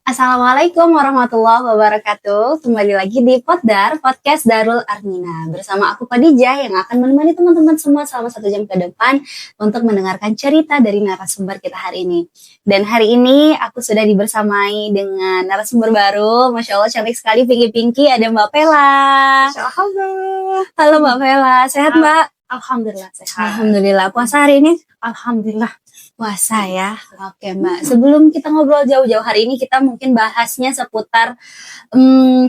Assalamualaikum warahmatullahi wabarakatuh. Kembali lagi di Poddar, Podcast Darul Armina. Bersama aku Khadijah yang akan menemani teman-teman semua selama 1 jam ke depan untuk mendengarkan cerita dari narasumber kita hari ini. Dan hari ini aku sudah dibersamai dengan narasumber baru. Masya Allah cantik sekali, Pinky-Pinky. Ada Mbak Pela. Halo Mbak Pela, sehat Mbak? Alhamdulillah sehat. Alhamdulillah. Puasa hari ini? Alhamdulillah. Puasa ya. Oke Mbak. Sebelum kita ngobrol jauh-jauh hari ini, kita mungkin bahasnya seputar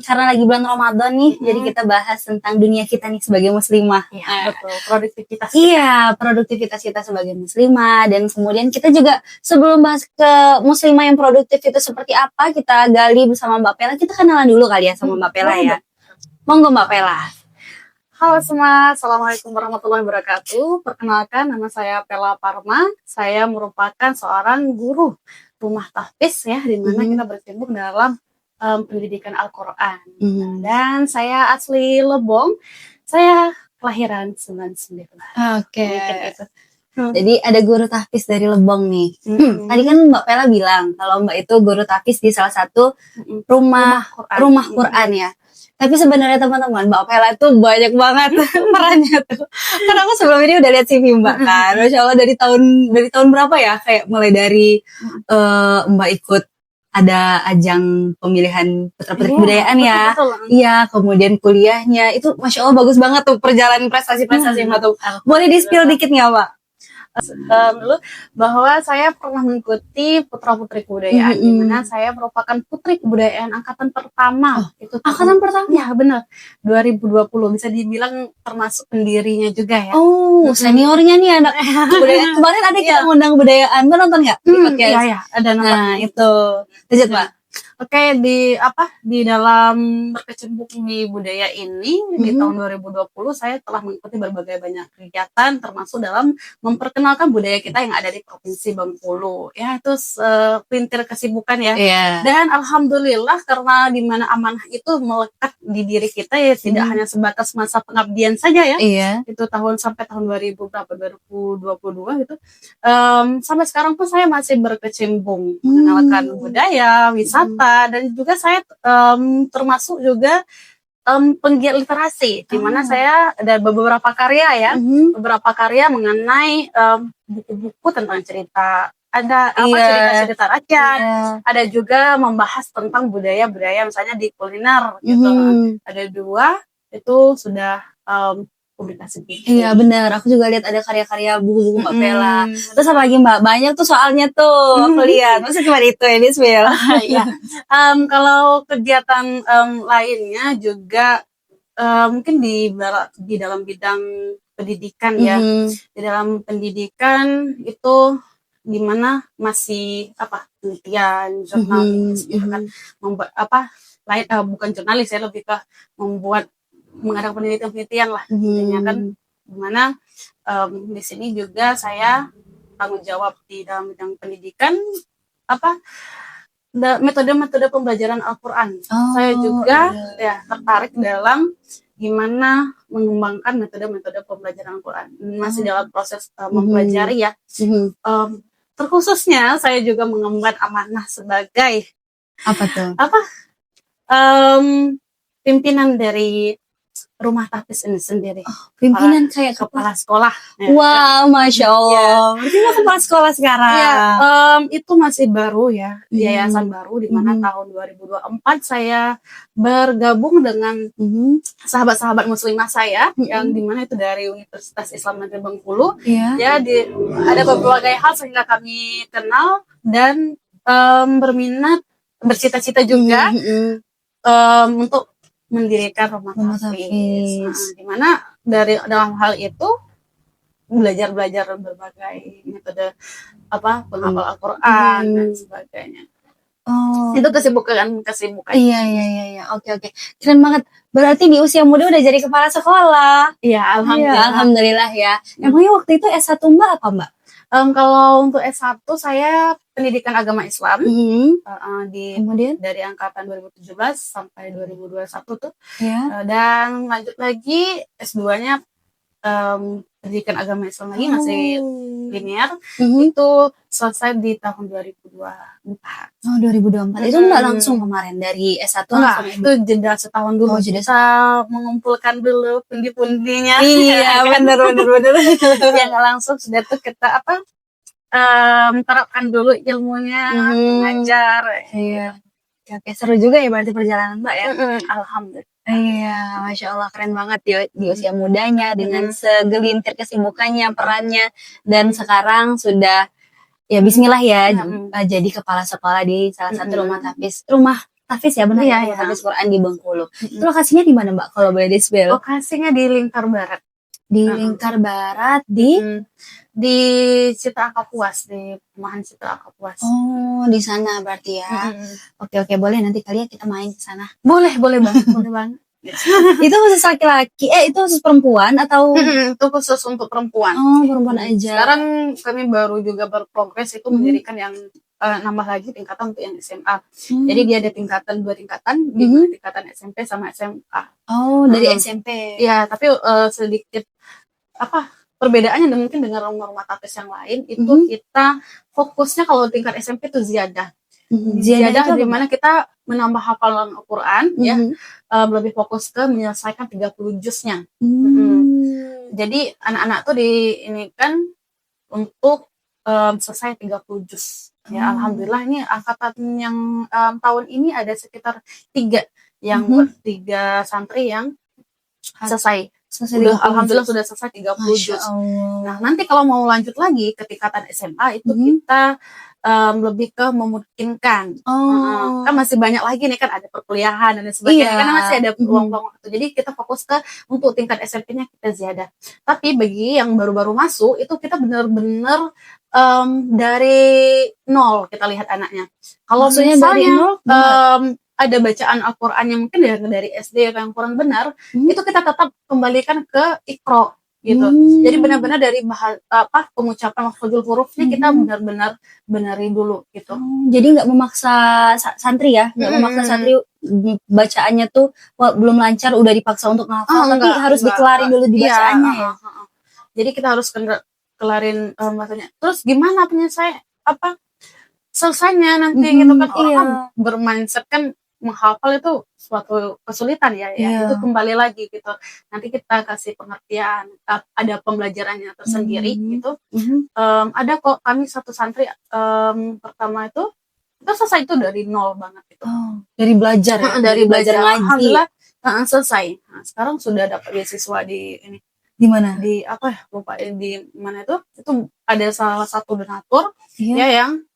karena lagi bulan Ramadan nih, jadi kita bahas tentang dunia kita nih sebagai muslimah. Iya, betul. Produktivitas. Iya, produktivitas kita sebagai muslimah, dan kemudian kita juga sebelum bahas ke muslimah yang produktif itu seperti apa, kita gali bersama Mbak Pela. Kita kenalan dulu kali ya sama Mbak Pela ya. Monggo Mbak Pela. Halo semua, Assalamualaikum warahmatullahi wabarakatuh. Perkenalkan, nama saya Pela Parma. Saya merupakan seorang guru rumah tahfiz ya, di mana kita berkecimpung dalam pendidikan Al-Quran. Dan saya asli Lebong. Saya kelahiran 99. Oke. Gitu. Jadi ada guru tahfiz dari Lebong nih. Tadi kan Mbak Pela bilang kalau Mbak itu guru tahfiz di salah satu rumah Quran ya. Tapi sebenarnya teman-teman, Mbak Pela itu banyak banget perannya tuh. Karena aku sebelum ini udah lihat CV Mbak kan. Masya Allah dari tahun berapa ya? Kayak mulai dari Mbak ikut ada ajang pemilihan putra-putri kebudayaan ya. Iya, kemudian kuliahnya itu Masya Allah bagus banget tuh perjalanan prestasi-prestasi Mbak tuh. Boleh di-spill dikit nggak Mbak? Dulu bahwa saya pernah mengikuti putra-putri kebudayaan, di mana saya merupakan putri kebudayaan angkatan pertama. Itu angkatan pertama? Ya benar, 2020 bisa dibilang termasuk pendirinya juga ya. Oh, seniornya nih anak kebudayaan. Kemarin ada kita ngundang kebudayaan, Mbak nonton nggak? Iya, ada nonton. Nah itu, lanjut Mbak. Oke, di dalam berkecimpung di budaya ini di tahun 2020 saya telah mengikuti berbagai banyak kegiatan termasuk dalam memperkenalkan budaya kita yang ada di Provinsi Bengkulu. Ya, itu sepelintir kesibukan ya. Dan alhamdulillah karena di mana amanah itu melekat di diri kita ya, tidak hanya sebatas masa pengabdian saja ya. Itu sampai tahun 2022 gitu. Sampai sekarang pun saya masih berkecimpung mengenalkan budaya, wisata, dan juga saya termasuk juga penggiat literasi, di mana saya ada beberapa karya mengenai buku-buku tentang cerita, ada cerita-cerita rakyat, ada juga membahas tentang budaya-budaya misalnya di kuliner gitu. Ada 2 itu sudah publikasi. Iya benar, aku juga lihat ada karya-karya buku-buku Mbak Pela. Terus apa lagi Mbak? Banyak tuh soalnya tuh aku lihat. Masa cuma itu ya, Bismil? Iya. Kalau kegiatan lainnya juga mungkin di dalam bidang pendidikan ya. Di dalam pendidikan itu gimana masih penelitian, jurnalis gitu kan. Bukan jurnalis ya, lebih ke mengadakan penelitian lah intinya kan, dimana di sini juga saya tanggung jawab di dalam bidang pendidikan metode-metode pembelajaran Al-Quran. Saya juga ya tertarik dalam gimana mengembangkan metode-metode pembelajaran Al-Quran, masih dalam proses mempelajari ya. Terkhususnya saya juga mengemban amanah sebagai pimpinan dari rumah tahfiz ini sendiri. Pimpinan kayak kepala sekolah. Wow, Masya Allah. Berarti kepala sekolah sekarang. Ya, itu masih baru ya, yayasan baru, di mana tahun 2024 saya bergabung dengan sahabat-sahabat muslimah saya, yang dimana itu dari Universitas Islam Negeri Bengkulu. Ya, ada berbagai hal sehingga kami kenal dan berminat, bercita-cita juga untuk mendirikan rumah tahfiz. Di mana dalam hal itu belajar berbagai metode penghafal Al-Quran dan sebagainya. Itu kesibukan. Iya. Oke. Keren banget. Berarti di usia muda udah jadi kepala sekolah. Iya, alhamdulillah ya. Emangnya waktu itu S1 Mbak apa Mbak? Kalau untuk S1 saya pendidikan agama Islam, kemudian dari angkatan 2017 sampai 2021 tuh. Dan lanjut lagi S2-nya pendidikan agama Islam lagi, masih linear Mhm. itu selesai di tahun 2024. Oh, 2024. Itu nggak langsung kemarin dari S1 Enggak, langsung itu jeda setahun dulu. Oh, jeda Kita mengumpulkan dulu pundi-pundinya. Iya, kan? bener. Ya nggak langsung sudah tuh kita terapkan dulu ilmunya, mengajar. Iya. Oke, seru juga ya berarti perjalanan Mbak ya. Alhamdulillah. Iya, Masya Allah keren banget di usia mudanya dengan segelintir kesibukannya, perannya, dan sekarang sudah ya Bismillah ya jadi kepala sekolah di salah satu rumah tahfiz ya benar Iya, ya, rumah tahfiz Quran di Bengkulu. Itu lokasinya di mana Mbak kalau boleh di-spill? Lokasinya di Lingkar Barat. Di Lingkar Barat di Citra Kapuas, di Perumahan Citra Kapuas. Oh, di sana berarti ya. Oke, boleh nanti kalian kita main ke sana. Boleh banget, boleh banget. Itu khusus laki-laki, itu khusus perempuan atau? Itu khusus untuk perempuan. Oh, perempuan aja. Sekarang kami baru juga berprogres itu mendirikan yang nambah lagi tingkatan untuk yang SMA. Jadi dia ada tingkatan 2 tingkatan, di tingkatan SMP sama SMA. Oh, dari SMP. Iya, tapi sedikit perbedaannya mungkin dengan rumah tahfiz yang lain itu kita fokusnya kalau tingkat SMP itu ziyadah. Ziyadah di mana kita menambah hafalan Al-Quran ya, lebih fokus ke menyelesaikan 30 juznya. Jadi anak-anak tuh ini kan untuk selesai 30 juz. Ya alhamdulillah ini angkatan yang tahun ini ada sekitar 3 yang 3 santri yang selesai. Alhamdulillah sudah selesai 30 juz. Nah, nanti kalau mau lanjut lagi ke tingkatan SMA itu kita lebih ke memungkinkan. Kan masih banyak lagi nih kan ada perkuliahan dan sebagainya. Karena masih ada peluang-peluang waktu. Jadi kita fokus ke untuk tingkat SMP-nya kita ziyadah. Tapi bagi yang baru-baru masuk itu kita benar-benar dari nol kita lihat anaknya. Kalau misalnya dari nol ada bacaan Al-Quran yang mungkin dari SD yang kurang benar, itu kita tetap kembalikan ke Iqra gitu. Jadi benar-benar dari pengucapan makhrajul hurufnya kita benar-benar benerin dulu gitu. Jadi nggak memaksa santri ya, nggak memaksa santri bacaannya tuh belum lancar udah dipaksa untuk ngafal, tapi harus dikelarin dulu di bacaannya ya. Jadi kita harus kelarin maksudnya. Terus gimana selesainya nanti gitu kan orang bermindset kan menghafal itu suatu kesulitan ya, itu kembali lagi gitu. Nanti kita kasih pengertian, ada pembelajarannya tersendiri gitu. Ada kok kami satu santri pertama itu selesai itu dari nol banget gitu. Dari belajar ya? Dari belajar ngaji. Alhamdulillah selesai. Nah, sekarang sudah dapat beasiswa di ini. Di mana? Di lupa di mana itu ada salah satu donatur ya yang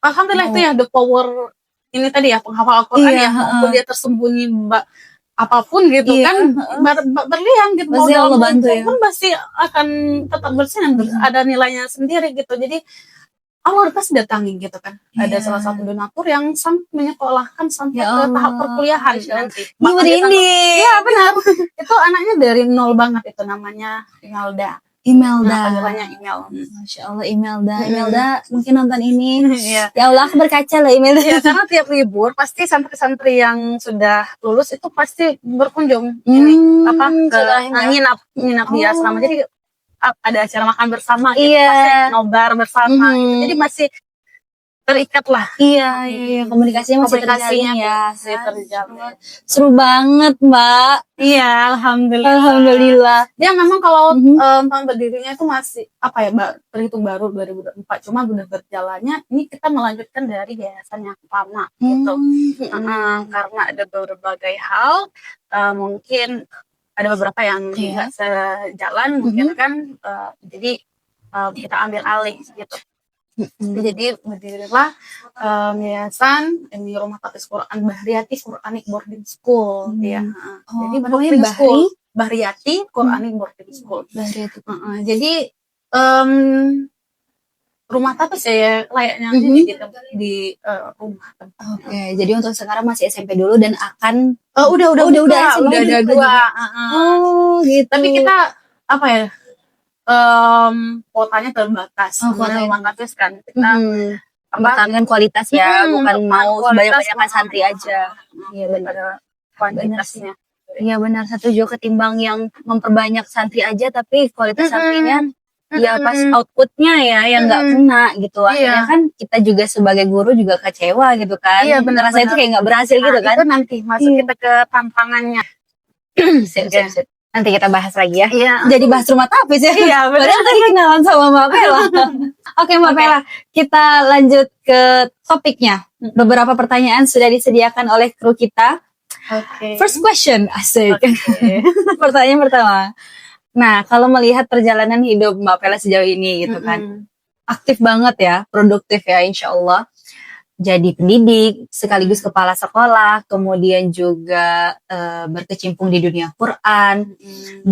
alhamdulillah itu ya the power ini tadi ya penghafal Al-Quran ya maupun dia tersembunyi apapun gitu kan berlian gitu pasti Allah bantu ya pun pasti akan tetap bersih dan ada nilainya sendiri gitu. Jadi Allah pasti datangi gitu kan. Ada salah satu donatur yang sampai menyekolahkan sampai ke tahap perkuliahan nanti. Ini ya benar. Itu anaknya dari nol banget, itu namanya Imelda. Panggilannya Imel. Masya Allah Imelda mungkin nonton ini. Ya Allah aku berkaca loh Imelda. Ya, karena tiap libur pasti santri-santri yang sudah lulus itu pasti berkunjung nginap di asrama. Jadi ada acara makan bersama gitu, pasti nobar bersama gitu. Jadi masih terikat lah. Iya, komunikasinya masih terjalin ya. Terjalin. Seru banget, Mbak. Iya, alhamdulillah. Dia memang kalau tahun berdirinya itu masih terhitung baru 2004, cuma udah berjalannya ini kita melanjutkan dari yayasan yang pertama gitu. Karena ada berbagai hal, mungkin ada beberapa yang nggak sejalan mungkin kan, jadi kita ambil alih gitu. Jadi berdirilah yayasan ini Rumah Tahfiz Quran Bahriyati Quranic Boarding School ya. Jadi boarding school Bahriyati Quranic Boarding School. Jadi rumah tahfiz ya layaknya di rumah. Oke, jadi untuk sekarang masih SMP dulu dan akan udah ada 2. Gitu. Tapi kita kuotanya terbatas. Rumah tahfiz kan kita mempertahankan kualitas ya, bukan mau banyak-banyakan santri aja. Iya benar. Kuantitasnya. Iya benar, setuju, ketimbang yang memperbanyak santri aja tapi kualitas santrinya ya pas outputnya ya yang nggak kena gitu. Akhirnya kan kita juga sebagai guru juga kecewa gitu kan. Iya, benar. Rasanya itu kayak nggak berhasil gitu kan. Itu nanti masuk kita ke tantangannya. Sip. Nanti kita bahas lagi ya. Iya. Jadi bahas rumah tapis ya. Iya, benar. Padahal tadi kenalan sama Mbak Pela. Oke Mbak Pela, kita lanjut ke topiknya. Beberapa pertanyaan sudah disediakan oleh kru kita. Oke. First question, asik. Oke. Pertanyaan pertama. Nah, kalau melihat perjalanan hidup Mbak Pela sejauh ini gitu kan, aktif banget ya, produktif ya insya Allah. Jadi pendidik, sekaligus kepala sekolah, kemudian juga berkecimpung di dunia Quran,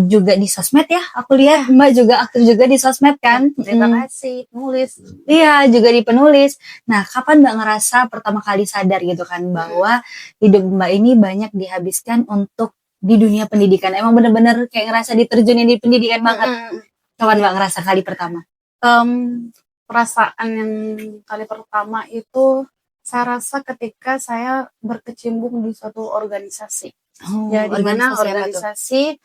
juga di sosmed ya. Aku lihat Mbak juga aktif juga di sosmed kan. Terima kasih, nulis. Iya, juga di penulis. Nah, kapan Mbak ngerasa pertama kali sadar gitu kan bahwa hidup Mbak ini banyak dihabiskan untuk di dunia pendidikan? Emang bener-bener kayak ngerasa diterjunin di pendidikan banget. Kapan Mbak ngerasa kali pertama? Perasaan yang kali pertama itu saya rasa ketika saya berkecimpung di suatu organisasi. Ya, di mana organisasi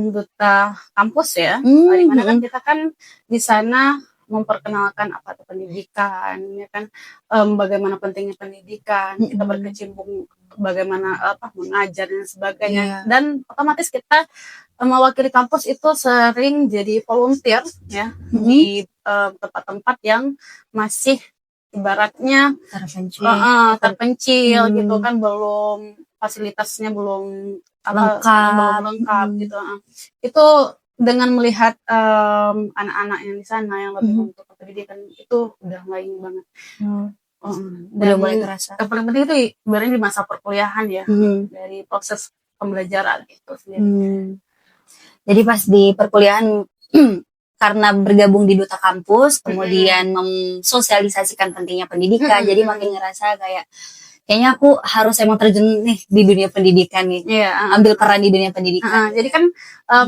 duta kampus ya. Di mana kan kita kan di sana memperkenalkan apa itu pendidikan, ya kan, bagaimana pentingnya pendidikan, kita berkecimpung bagaimana mengajar dan sebagainya. Dan otomatis kita mewakili kampus itu sering jadi volunteer ya di tempat-tempat yang masih ibaratnya terpencil gitu kan, belum fasilitasnya belum lengkap gitu. Itu dengan melihat anak-anak yang di sana yang lebih untuk pendidikan itu udah lain banget. Udah mulai terasa. Yang paling penting itu sebenarnya di masa perkuliahan ya, dari proses pembelajaran itu sendiri. Jadi pas di perkuliahan karena bergabung di duta kampus, kemudian mensosialisasikan pentingnya pendidikan, jadi makin ngerasa kayaknya aku harus emang terjun nih di dunia pendidikan nih, ambil peran di dunia pendidikan. Jadi kan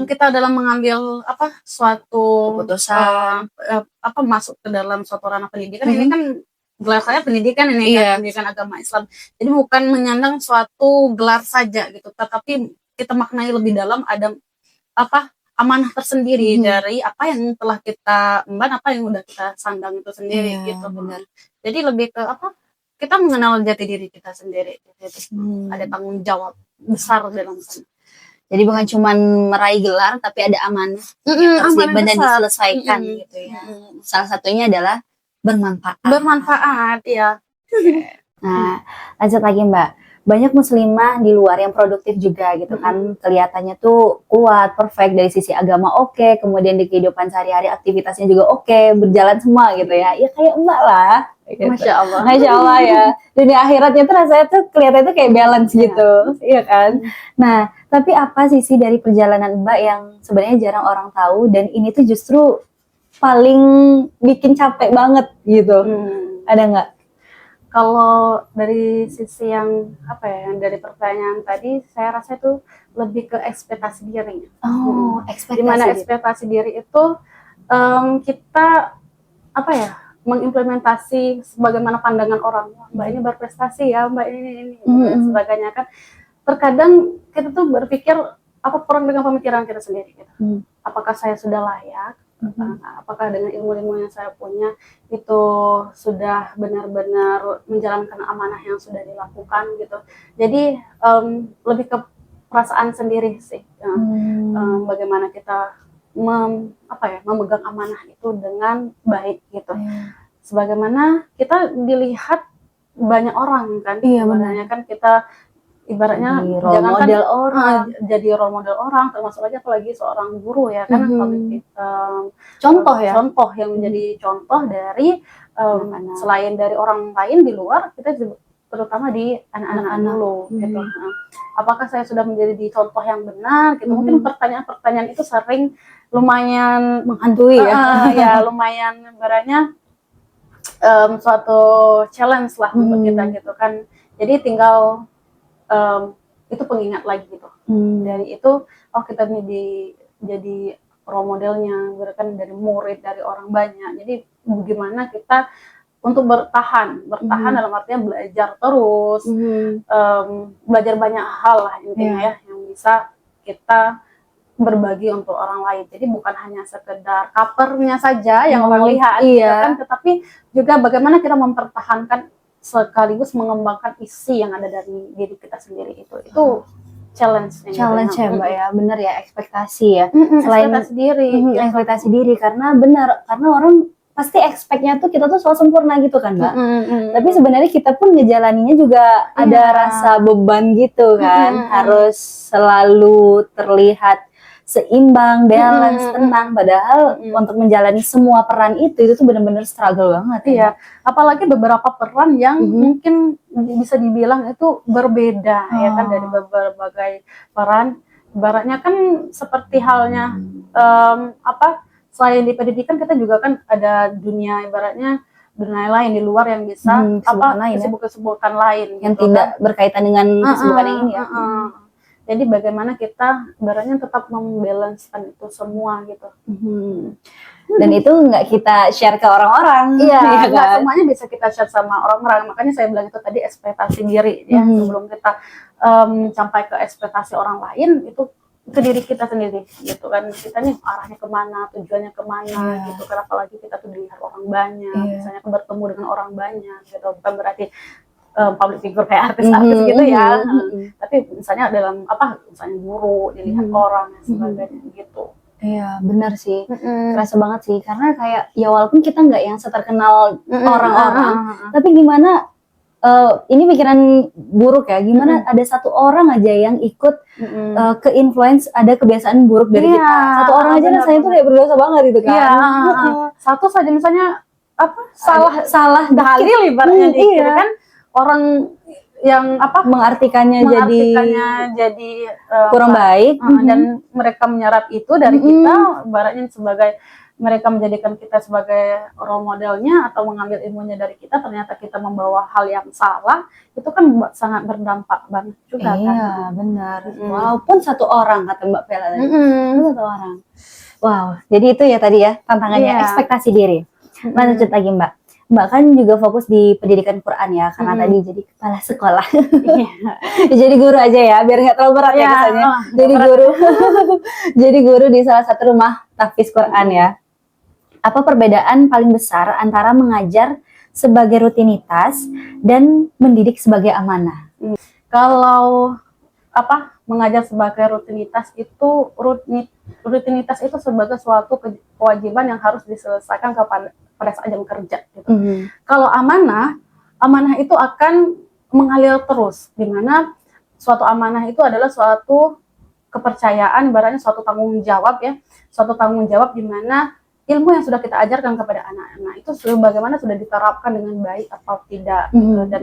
kita dalam mengambil suatu keputusan, masuk ke dalam suatu ranah pendidikan, ini kan gelar saya pendidikan ini kan, pendidikan agama Islam. Jadi bukan menyandang suatu gelar saja gitu, tetapi kita maknai lebih dalam, ada amanah tersendiri dari apa yang telah kita emban, apa yang udah kita sandang itu sendiri gitu. Benar. Jadi lebih ke kita mengenal jati diri kita sendiri. Ada tanggung jawab besar dalam sana. Jadi bukan cuma meraih gelar, tapi ada amanah yang harus dan diselesaikan gitu ya. Salah satunya adalah bermanfaat. Bermanfaat ya. Nah, lanjut lagi Mbak. Banyak muslimah di luar yang produktif juga gitu kan, kelihatannya tuh kuat, perfect dari sisi agama oke, kemudian di kehidupan sehari-hari aktivitasnya juga oke, berjalan semua gitu ya. Ya kayak Mbak lah. Gitu. Masya Allah. Masya Allah ya. Dunia akhiratnya tuh rasanya tuh kelihatan tuh kayak balance gitu, iya kan? Nah, tapi apa sisi dari perjalanan Mbak yang sebenarnya jarang orang tahu dan ini tuh justru paling bikin capek banget gitu? Ada nggak? Kalau dari sisi yang yang dari pertanyaan tadi, saya rasa itu lebih ke ekspektasi diri. Ekspektasi. Dimana ekspektasi diri itu kita mengimplementasi sebagaimana pandangan orang. Mbak ini berprestasi ya, Mbak ini dan sebagainya kan. Terkadang kita tuh berpikir kurang dengan pemikiran kita sendiri. Gitu. Apakah saya sudah layak? Apakah dengan ilmu-ilmu yang saya punya itu sudah benar-benar menjalankan amanah yang sudah dilakukan gitu. Jadi lebih ke perasaan sendiri sih, bagaimana kita memegang amanah itu dengan baik gitu. Sebagaimana kita dilihat banyak orang kan, sebenarnya kan kita ibaratnya jangan model orang, jadi role model orang, termasuk aja apalagi seorang guru ya kan, contoh yang menjadi contoh dari selain dari orang lain di luar, kita terutama di anak-anak dulu gitu. Apakah saya sudah menjadi contoh yang benar gitu? Mungkin pertanyaan-pertanyaan itu sering lumayan menghantui ya lumayan ibaratnya suatu challenge lah untuk kita gitu kan. Jadi tinggal itu pengingat lagi gitu. Dari itu kita jadi role modelnya, kan dari murid, dari orang banyak. Jadi bagaimana kita untuk bertahan dalam artinya belajar terus, belajar banyak hal lah intinya ya yang bisa kita berbagi untuk orang lain. Jadi bukan hanya sekedar covernya saja yang orang lihat, iya. gitu kan, tetapi juga bagaimana kita mempertahankan sekaligus mengembangkan isi yang ada dari diri kita sendiri itu challenge-nya. Challenge gitu ya Mbak ya, bener ya, ekspektasi ya. Selain ekspektasi diri, gitu. ekspektasi diri, karena benar, karena orang pasti expect-nya tuh kita tuh selalu sempurna gitu kan Mbak. Tapi sebenarnya kita pun ngejalaninya juga ada Iya. rasa beban gitu kan, harus selalu terlihat seimbang, balance, tenang. Padahal untuk menjalani semua peran itu tuh benar-benar struggle banget ya. Iya, apalagi beberapa peran yang mungkin bisa dibilang itu berbeda ya kan, dari berbagai peran. Ibaratnya kan seperti halnya selain di pendidikan kita juga kan ada dunia, ibaratnya dunia lain di luar yang bisa kesibukan lain yang gitu, tidak berkaitan dengan kesibukan yang ini ya. Jadi bagaimana kita ibaratnya tetap membalancekan itu semua gitu. Dan itu nggak kita share ke orang-orang. Iya, nggak semuanya bisa kita share sama orang-orang. Makanya saya bilang itu tadi ekspektasi diri ya. Sebelum kita sampai ke ekspektasi orang lain, itu ke diri kita sendiri gitu kan. Kita nih arahnya kemana, tujuannya kemana gitu kan. Apalagi kita tuh dilihat orang banyak, misalnya bertemu dengan orang banyak gitu. Bukan berarti public figure kayak artis-artis gitu ya. Tapi misalnya dalam misalnya guru, dilihat orang dan sebagainya gitu. Iya, benar sih. Kerasa banget sih, karena kayak ya walaupun kita nggak yang seterkenal orang-orang, tapi gimana ini pikiran buruk ya, gimana ada satu orang aja yang ikut ke influence ada kebiasaan buruk dari kita. Satu orang aja rasanya tuh kayak berdosa banget gitu kan. Satu saja misalnya salah dalil ibaratnya gitu kan, orang yang mengartikannya jadi kurang baik dan mereka menyerap itu dari kita, ibaratnya sebagai mereka menjadikan kita sebagai role modelnya atau mengambil ilmunya dari kita, ternyata kita membawa hal yang salah, itu kan sangat berdampak banget juga kan. Iya, benar. Walaupun satu orang kata Mbak Pela tadi. Satu orang. Wow, jadi itu ya tadi ya tantangannya ekspektasi diri. Lanjut lagi Mbak. Mbak kan juga fokus di pendidikan Quran ya, karena tadi jadi kepala sekolah. Jadi guru aja ya, biar nggak terlalu berat ya kesannya. Jadi guru, jadi guru di salah satu rumah tahfiz Quran ya. Apa perbedaan paling besar antara mengajar sebagai rutinitas dan mendidik sebagai amanah? Kalau mengajar sebagai rutinitas itu rutinitas itu sebagai suatu kewajiban yang harus diselesaikan pada saat jam kerja gitu. Kalau amanah itu akan mengalir terus, di mana suatu amanah itu adalah suatu kepercayaan, ibaratnya suatu tanggung jawab ya, suatu tanggung jawab di mana ilmu yang sudah kita ajarkan kepada anak-anak itu bagaimana sudah diterapkan dengan baik atau tidak gitu, dan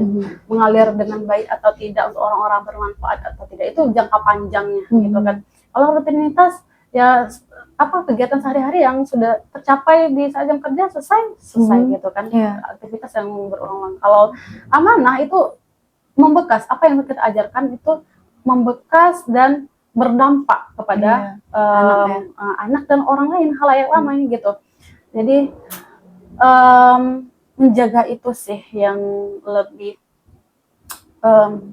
mengalir dengan baik atau tidak untuk orang-orang bermanfaat atau tidak, itu jangka panjangnya gitu kan. Kalau rutinitas ya kegiatan sehari-hari yang sudah tercapai di saat jam kerja selesai gitu kan, aktivitas yang berulang-ulang. Kalau amanah itu membekas, apa yang kita ajarkan itu membekas dan berdampak kepada anak dan orang lain, halayak ramai gitu. Jadi menjaga itu sih yang lebih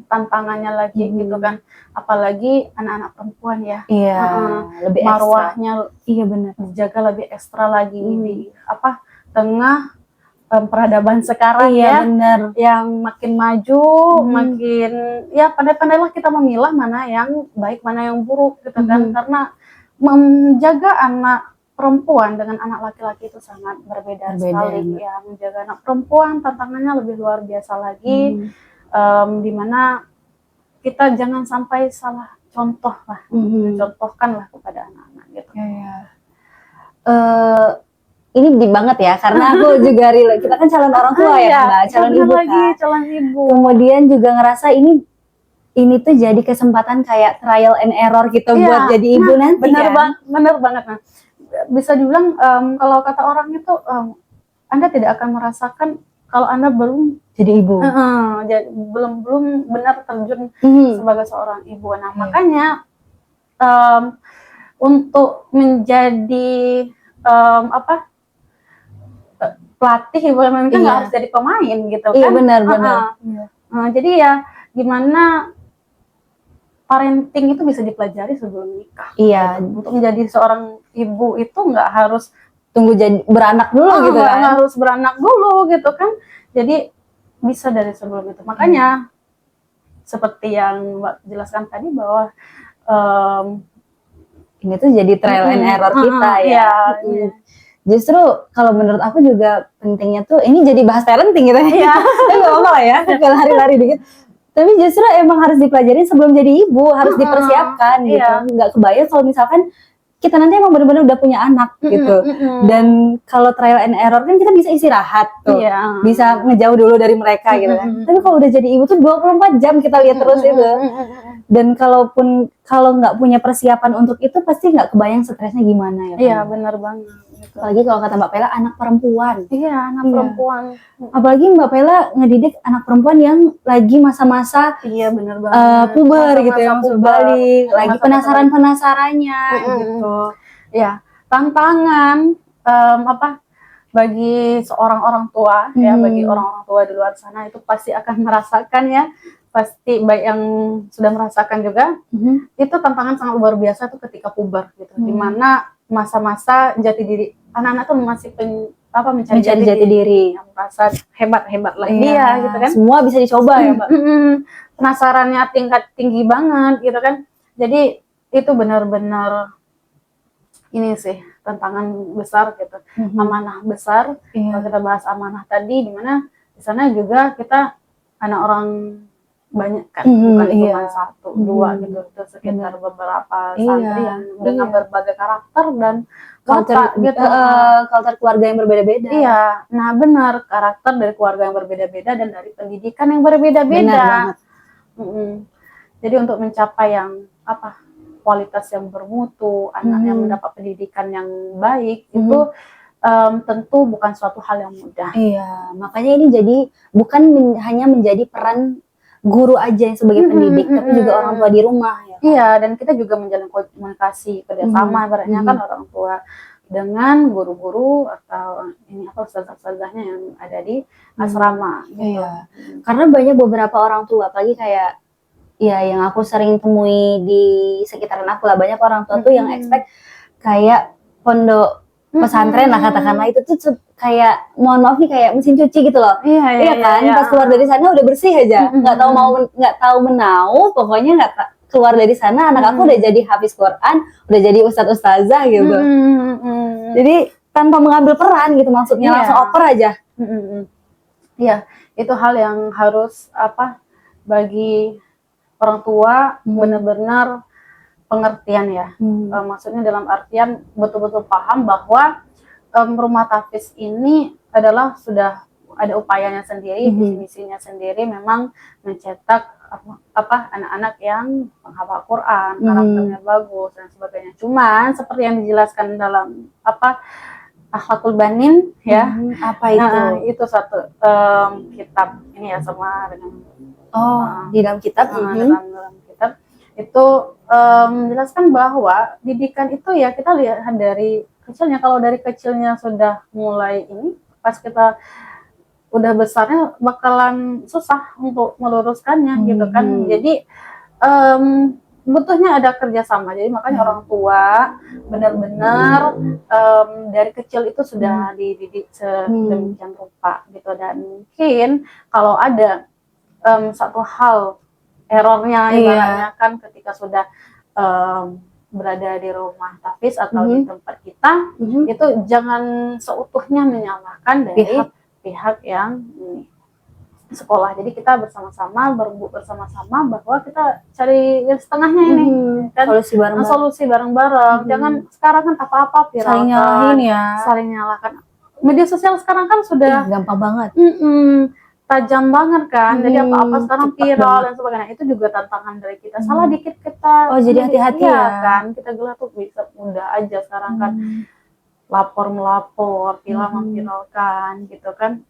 tantangannya lagi gitu kan, apalagi anak-anak perempuan ya. Lebih marwahnya benar, dijaga lebih ekstra lagi di tengah peradaban sekarang benar, yang makin maju, makin ya pandai-pandailah kita memilah mana yang baik mana yang buruk gitu kan, karena menjaga anak perempuan dengan anak laki-laki itu sangat berbeda sekali ya. Menjaga anak perempuan tantangannya lebih luar biasa lagi. Dimana kita jangan sampai salah contoh lah, contohkanlah kepada anak-anak gitu. Ini deep banget ya, karena aku juga relate. Kita kan calon orang tua ya, Mbak, calon ibu kan. Calon ibu. Kemudian juga ngerasa ini tuh jadi kesempatan kayak trial and error kita buat jadi ibu nanti. Bener banget. Nah, bisa dibilang kalau kata orang itu Anda tidak akan merasakan kalau Anda belum jadi ibu, belum benar terjun sebagai seorang ibu. Nah, makanya untuk menjadi pelatih ibu memang nggak harus jadi pemain gitu kan. Benar. Jadi ya gimana parenting itu bisa dipelajari sebelum nikah. Iya. Untuk menjadi seorang ibu itu nggak harus Tunggu jadi beranak dulu gitu nggak kan. harus beranak dulu gitu kan. Jadi bisa dari sebelum itu. Makanya seperti yang Mbak jelaskan tadi bahwa Ini tuh jadi trial and error kita ya. Iya. Justru kalau menurut aku juga pentingnya tuh ini jadi bahas parenting gitu ya. Tapi gak apa-apa lah ya, lari-lari dikit. Tapi justru emang harus dipelajarin sebelum jadi ibu, harus dipersiapkan gitu. Iya. Nggak kebayang kalau misalkan kita nanti emang benar-benar udah punya anak gitu. Dan kalau trial and error kan kita bisa istirahat tuh. Iya. Bisa ngejauh dulu dari mereka gitu kan. Tapi kalau udah jadi ibu tuh 24 jam kita lihat terus itu. Dan kalau nggak punya persiapan untuk itu pasti nggak kebayang stresnya gimana ya. Iya, benar banget. Gitu. Apalagi kalau kata Mbak Pela anak perempuan. Iya, anak perempuan. Apalagi Mbak Pela ngedidik anak perempuan yang lagi masa-masa Iya, benar banget. puber gitu ya, masuk balik, lagi Masa-masa penasaran-penasarannya gitu. Ya, tantangan bagi seorang orang tua ya, bagi orang-orang tua di luar sana itu pasti akan merasakan ya. Pasti baik yang sudah merasakan juga, itu tantangan sangat luar biasa tuh ketika puber gitu. Dimana masa-masa jati diri anak-anak tuh masih mencari jati diri, yang merasa hebat lah dia gitu kan. Semua bisa dicoba ya Mbak. Penasarannya tingkat tinggi banget gitu kan. Jadi itu benar-benar ini sih tantangan besar gitu, amanah besar. Kalau kita bahas amanah tadi, dimana di sana juga kita anak orang banyak kan, bukan cuma satu, dua gitu, itu sekitar beberapa santri yang dengan berbagai karakter dan watak gitu, karakter keluarga yang berbeda-beda. Iya, nah benar, karakter dari keluarga yang berbeda-beda dan dari pendidikan yang berbeda-beda. Jadi untuk mencapai yang kualitas yang bermutu, anak yang mendapat pendidikan yang baik itu tentu bukan suatu hal yang mudah. Iya, makanya ini jadi bukan hanya menjadi peran guru aja yang sebagai pendidik, tapi juga orang tua di rumah ya. Iya, dan kita juga menjalin komunikasi kerjasama, ibaratnya kan orang tua dengan guru-guru atau ustazah-ustazahnya yang ada di asrama. Gitu. Iya, karena banyak beberapa orang tua, apalagi kayak ya yang aku sering temui di sekitaran aku lah, banyak orang tua tuh yang expect kayak pondok pesantren lah katakanlah itu tuh kayak mohon maaf nih kayak mesin cuci gitu loh. Iya kan, pas keluar dari sana udah bersih aja, nggak tahu menau, pokoknya keluar dari sana anak aku udah jadi hafiz Quran, udah jadi ustadz ustazah gitu. Jadi tanpa mengambil peran gitu, maksudnya langsung oper aja. Iya, itu hal yang harus bagi orang tua benar-benar pengertian ya. Maksudnya dalam artian betul-betul paham bahwa rumah tahfiz ini adalah sudah ada upayanya sendiri, visi-misinya sendiri, memang mencetak anak-anak yang menghafal Quran, karakternya bagus dan sebagainya. Cuman seperti yang dijelaskan dalam Akhlaqul Banin ya. Apa itu? Itu satu kitab ini ya, sama dengan di dalam kitab. Dalam kitab itu menjelaskan bahwa didikan itu ya kita lihat dari kecilnya. Kalau dari kecilnya sudah mulai ini, pas kita udah besarnya bakalan susah untuk meluruskannya gitu kan. Jadi butuhnya ada kerjasama. Jadi makanya orang tua benar-benar dari kecil itu sudah dididik sedemikian rupa gitu. Dan mungkin kalau ada satu hal errornya ibaratnya kan ketika sudah berada di rumah tahfiz atau di tempat kita, itu jangan seutuhnya menyalahkan dari pihak yang sekolah. Jadi kita bersama-sama bersama-sama bahwa kita cari setengahnya ini kan, solusi bareng-bareng. Jangan sekarang kan apa-apa viral, saling nyalakan. Media sosial sekarang kan sudah gampang banget. Tajam banget kan, jadi apa-apa sekarang viral dan sebagainya. Itu juga tantangan dari kita. Salah dikit kita, jadi hati-hati ya kan. Kita gelar tuh bisa mudah aja sekarang kan, melapor, memviralkan gitu kan.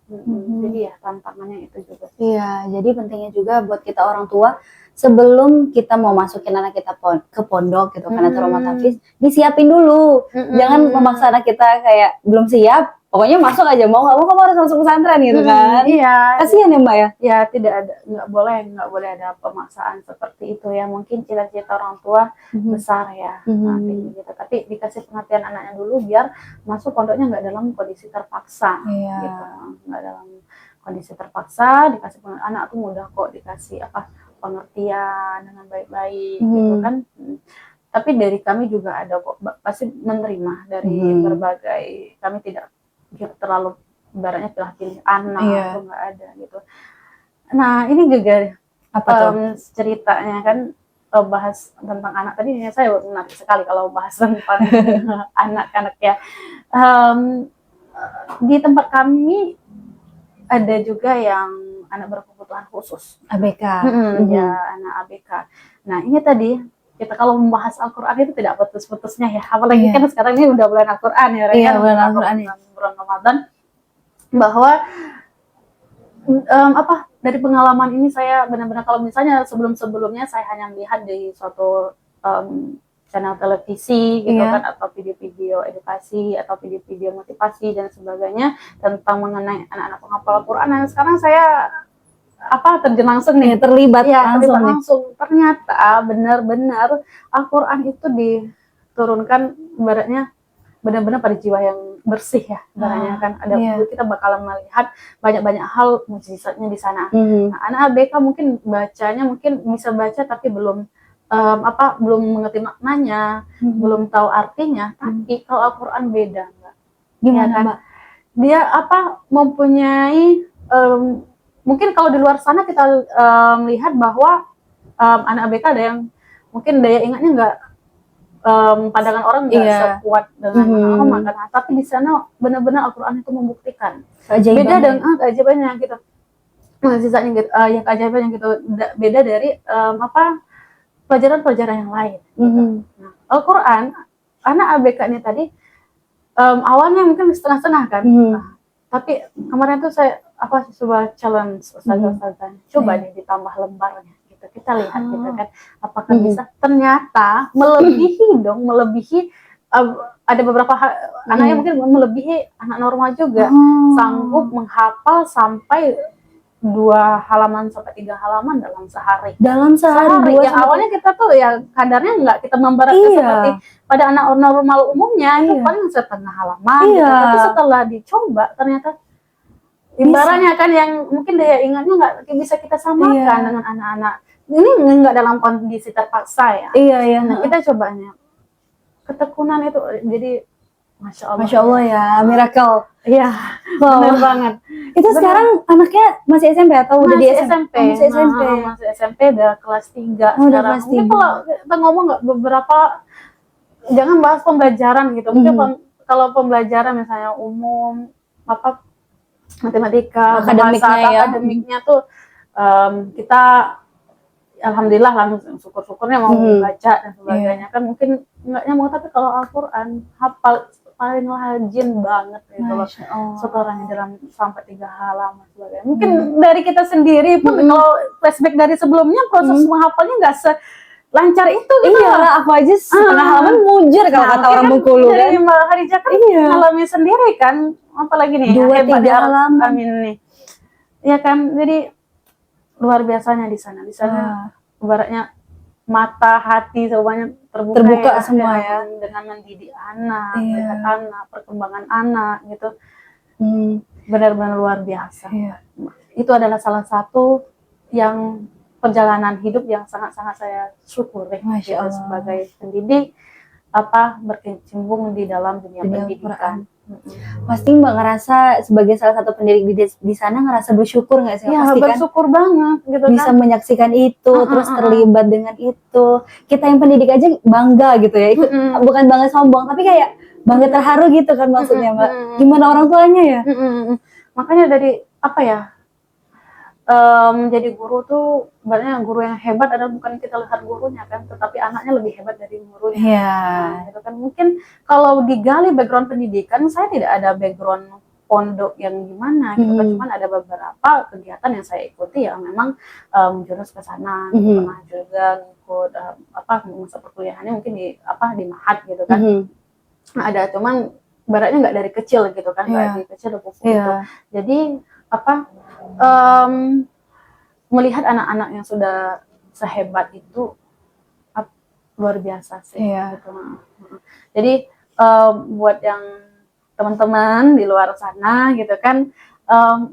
Jadi ya tantangannya itu juga. Iya, jadi pentingnya juga buat kita orang tua sebelum kita mau masukin anak kita ke pondok gitu kan atau rumah tahfiz, disiapin dulu. Jangan memaksa anak kita kayak belum siap pokoknya masuk aja, mau nggak mau kamu harus masuk pesantren gitu kan. Iya. Kasihan ya Mbak ya. Ya tidak ada, nggak boleh ada pemaksaan seperti itu ya. Mungkin cita-cita orang tua besar ya, kayak gitu. Tapi dikasih pengertian anaknya dulu biar masuk pondoknya nggak dalam kondisi terpaksa, gitu. Nggak dalam kondisi terpaksa, dikasih anak tuh mudah kok dikasih pengertian dengan baik-baik, gitu kan. Tapi dari kami juga ada kok, pasti menerima dari berbagai, kami tidak terlalu ibaratnya pilih anak atau nggak ada gitu. Nah ini juga ceritanya kan bahas tentang anak tadi, saya menarik sekali kalau bahas tentang anak-anak ya. Di tempat kami ada juga yang anak berkebutuhan khusus, ABK. Ya anak ABK. Nah ini tadi kita kalau membahas Al-Quran itu tidak putus-putusnya ya, apalagi kan sekarang ini udah bulan Al-Quran ya, bulan Al-Quran ya, bulan Ramadan, bahwa dari pengalaman ini saya benar-benar, kalau misalnya sebelum-sebelumnya saya hanya melihat di suatu channel televisi gitu kan, atau video-video edukasi atau video-video motivasi dan sebagainya tentang mengenai anak-anak penghafal Al-Quran. Dan sekarang saya terjun langsung nih, terlibat langsung. Ternyata benar-benar Al-Quran itu diturunkan ibaratnya benar-benar pada jiwa yang bersih ya, ibaratnya kan ada kita bakalan melihat banyak-banyak hal mukjizatnya di sana. Nah, anak ABK mungkin bacanya mungkin bisa baca tapi belum belum mengerti maknanya, belum tahu artinya. Tapi kalau Al-Quran beda, Mbak. Gimana, ya kan? Mbak? Dia mempunyai mungkin kalau di luar sana kita melihat bahwa anak ABK ada yang mungkin daya ingatnya nggak, pandangan orang nggak sekuat dengan anak kan, tapi di sana benar-benar Al-Quran itu membuktikan beda dengan keajaibannya gitu, sisanya gitu, yang keajaibannya gitu beda dari pelajaran-pelajaran yang lain. Nah, Al-Quran anak ABK ini tadi awalnya mungkin setengah-setengah kan, tapi kemarin tuh saya coba challenge ustazah-ustazah, coba deh ditambah lembarnya gitu, kita lihat gitu kan apakah bisa. Ternyata melebihi ada beberapa anak yang mungkin melebihi anak normal juga, sanggup menghafal sampai 2 halaman sampai 3 halaman dalam sehari. Yang awalnya kita tuh ya kadarnya nggak kita memberatkan seperti pada anak normal umumnya, itu paling setengah halaman gitu. Tapi setelah dicoba ternyata ibaratnya kan yang mungkin daya ingatnya nggak bisa kita samakan dengan anak-anak ini, nggak dalam kondisi terpaksa ya. Nah kita cobanya ketekunan itu jadi Masya Allah ya, miracle. Benar banget. Itu sekarang anaknya masih SMP atau udah di SMP? Masih SMP. Masih SMP, udah kelas 3 sekarang. Mungkin kalau kita ngomong nggak beberapa, jangan bahas pembelajaran gitu. Mungkin kalau pembelajaran misalnya umum, matematika, akademiknya tuh kita alhamdulillah langsung syukur-syukurnya mau baca dan sebagainya kan mungkin nggak nyambung. Tapi kalau Al-Quran hafal paling rajin banget gitu loh, setoranya dalam sampai 3 halaman sebagainya. Mungkin dari kita sendiri pun kalau flashback dari sebelumnya proses menghafalnya nggak selancar itu gitu. Aku aja setengah halaman mujur kalau kata orang Bengkulu kan. Dari Mbak Khadijah kan ngalami sendiri kan, apalagi nih 2-3 halaman. Amin nih. Ya kan, jadi luar biasanya di sana. Ibaratnya mata, hati semuanya terbuka semua ya, dengan mendidik anak, melihat anak, perkembangan anak gitu. Benar-benar luar biasa. Itu adalah salah satu yang perjalanan hidup yang sangat-sangat saya syukuri gitu, sebagai pendidik berkecimpung di dalam dunia pendidikan. Pasti Mbak ngerasa sebagai salah satu pendidik di sana ngerasa bersyukur nggak sih? Pasti bersyukur banget gitu bisa menyaksikan itu, terus terlibat dengan itu. Kita yang pendidik aja bangga gitu ya, ikut bukan bangga sombong, tapi kayak bangga terharu gitu kan maksudnya Mbak. Gimana orang tuanya ya? Makanya dari menjadi guru tuh sebenarnya guru yang hebat adalah bukan kita lihat gurunya kan, tetapi anaknya lebih hebat dari gurunya. Gitu kan. Mungkin kalau digali background pendidikan, saya tidak ada background pondok yang gimana gitu kan, cuman ada beberapa kegiatan yang saya ikuti yang memang jurus ke sana, pernah juga ikut masa perkuliahannya mungkin di Mahat gitu kan. Ada, cuman ibaratnya nggak dari kecil gitu kan, nggak dari kecil udah pupuk gitu. Jadi apa, melihat anak-anak yang sudah sehebat itu luar biasa sih gitu. Jadi buat yang teman-teman di luar sana gitu kan,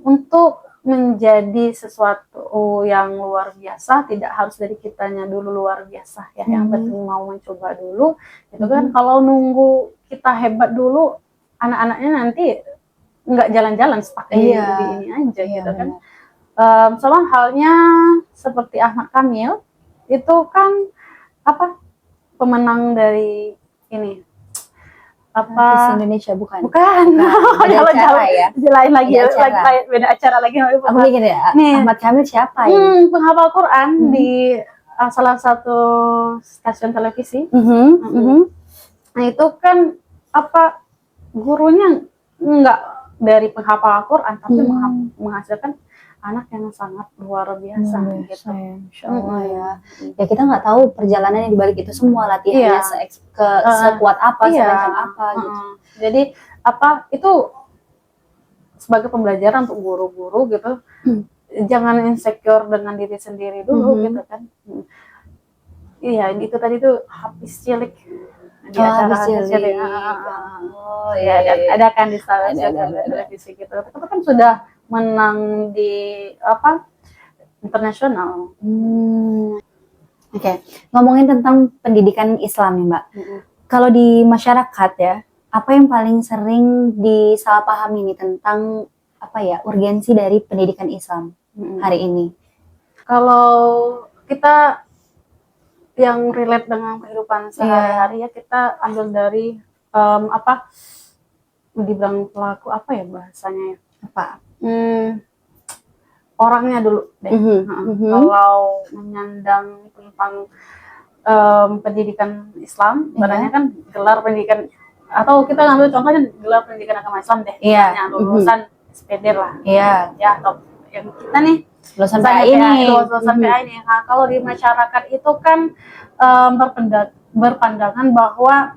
untuk menjadi sesuatu yang luar biasa tidak harus dari kitanya dulu luar biasa ya, yang penting mau mencoba dulu gitu kan. Kalau nunggu kita hebat dulu, anak-anaknya nanti nggak jalan-jalan, stuck di ini aja gitu kan. Sama halnya seperti Ahmad Kamil itu kan apa, pemenang dari ini apa, Indonesia bukan beda acara ya, lain lagi, beda acara lagi. Aku mikir ya, Ahmad Kamil siapa ya? Penghafal Quran di salah satu stasiun televisi. Nah itu kan apa, gurunya nggak dari penghafal Quran, tapi menghasilkan anak yang sangat luar biasa gitu. Insya Allah ya. Ya kita nggak tahu perjalanan yang dibalik itu semua, latihannya sekuat apa, sekencang apa gitu. Jadi apa, itu sebagai pembelajaran untuk guru-guru gitu. Jangan insecure dengan diri sendiri dulu gitu kan. Iya, itu tadi tuh Hafiz Cilik di acara Cilik. Oh iya, ada kan di stasiun televisi gitu. Itu kan sudah menang di apa, internasional. Oke. Ngomongin tentang pendidikan Islam nih Mbak. Kalau di masyarakat ya, apa yang paling sering disalahpahami nih tentang apa ya, urgensi dari pendidikan Islam hari ini? Kalau kita yang relate dengan kehidupan sehari-hari ya, kita ambil dari apa, dibilang pelaku apa ya bahasanya ya, apa, orangnya dulu deh. Kalau menyandang tentang pendidikan Islam, sebenarnya kan gelar pendidikan, atau kita ngambil contohnya gelar pendidikan agama Islam deh, misalnya lulusan SPD lah, ya, atau yang kita nih lulusan PA ini. Nah, kalau di masyarakat itu kan berpandangan bahwa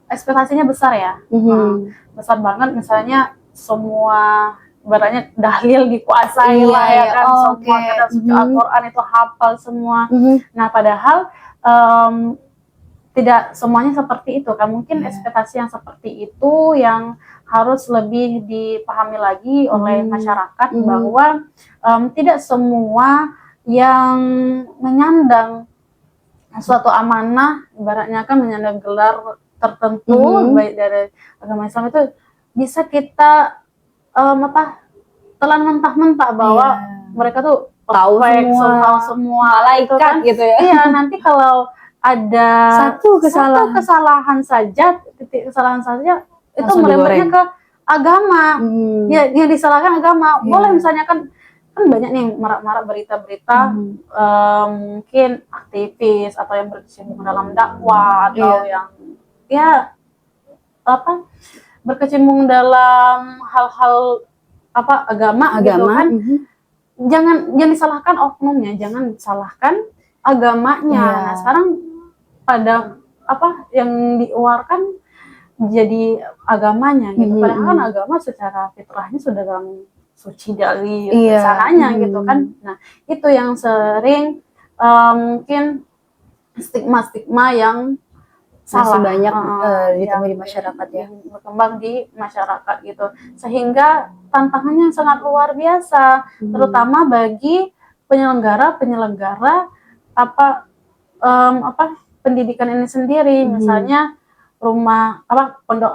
ekspektasinya besar ya, besar banget, misalnya semua ibaratnya dalil dikuasai lah ya kan, semua kata suci Al-Quran itu hafal semua. Nah padahal tidak semuanya seperti itu kan, mungkin ekspektasi yang seperti itu yang harus lebih dipahami lagi oleh masyarakat, bahwa tidak semua yang menyandang suatu amanah, ibaratnya kan menyandang gelar tertentu baik dari agama Islam itu bisa kita telan mentah-mentah bahwa mereka tuh tahu semua malaikat gitu ya. Iya, nanti kalau ada satu kesalahan saja, titik kesalahan saja, itu merembetnya ke agama. Ya, yang disalahkan agama. Boleh misalnya kan banyak nih marak-marak berita-berita mungkin aktivis atau yang berkecimpung dalam dakwah atau yang ya apa, berkecimpung dalam hal-hal apa agama gitu kan. Jangan disalahkan oknumnya, jangan disalahkan agamanya. Nah sekarang pada apa yang dikeluarkan jadi agamanya gitu, padahal kan agama secara fitrahnya sudah dalam suci dari sananya gitu kan. Nah itu yang sering mungkin stigma-stigma yang masih banyak ditemui di masyarakat ya, berkembang di masyarakat gitu, sehingga tantangannya sangat luar biasa, terutama bagi penyelenggara apa pendidikan ini sendiri. Misalnya rumah pondok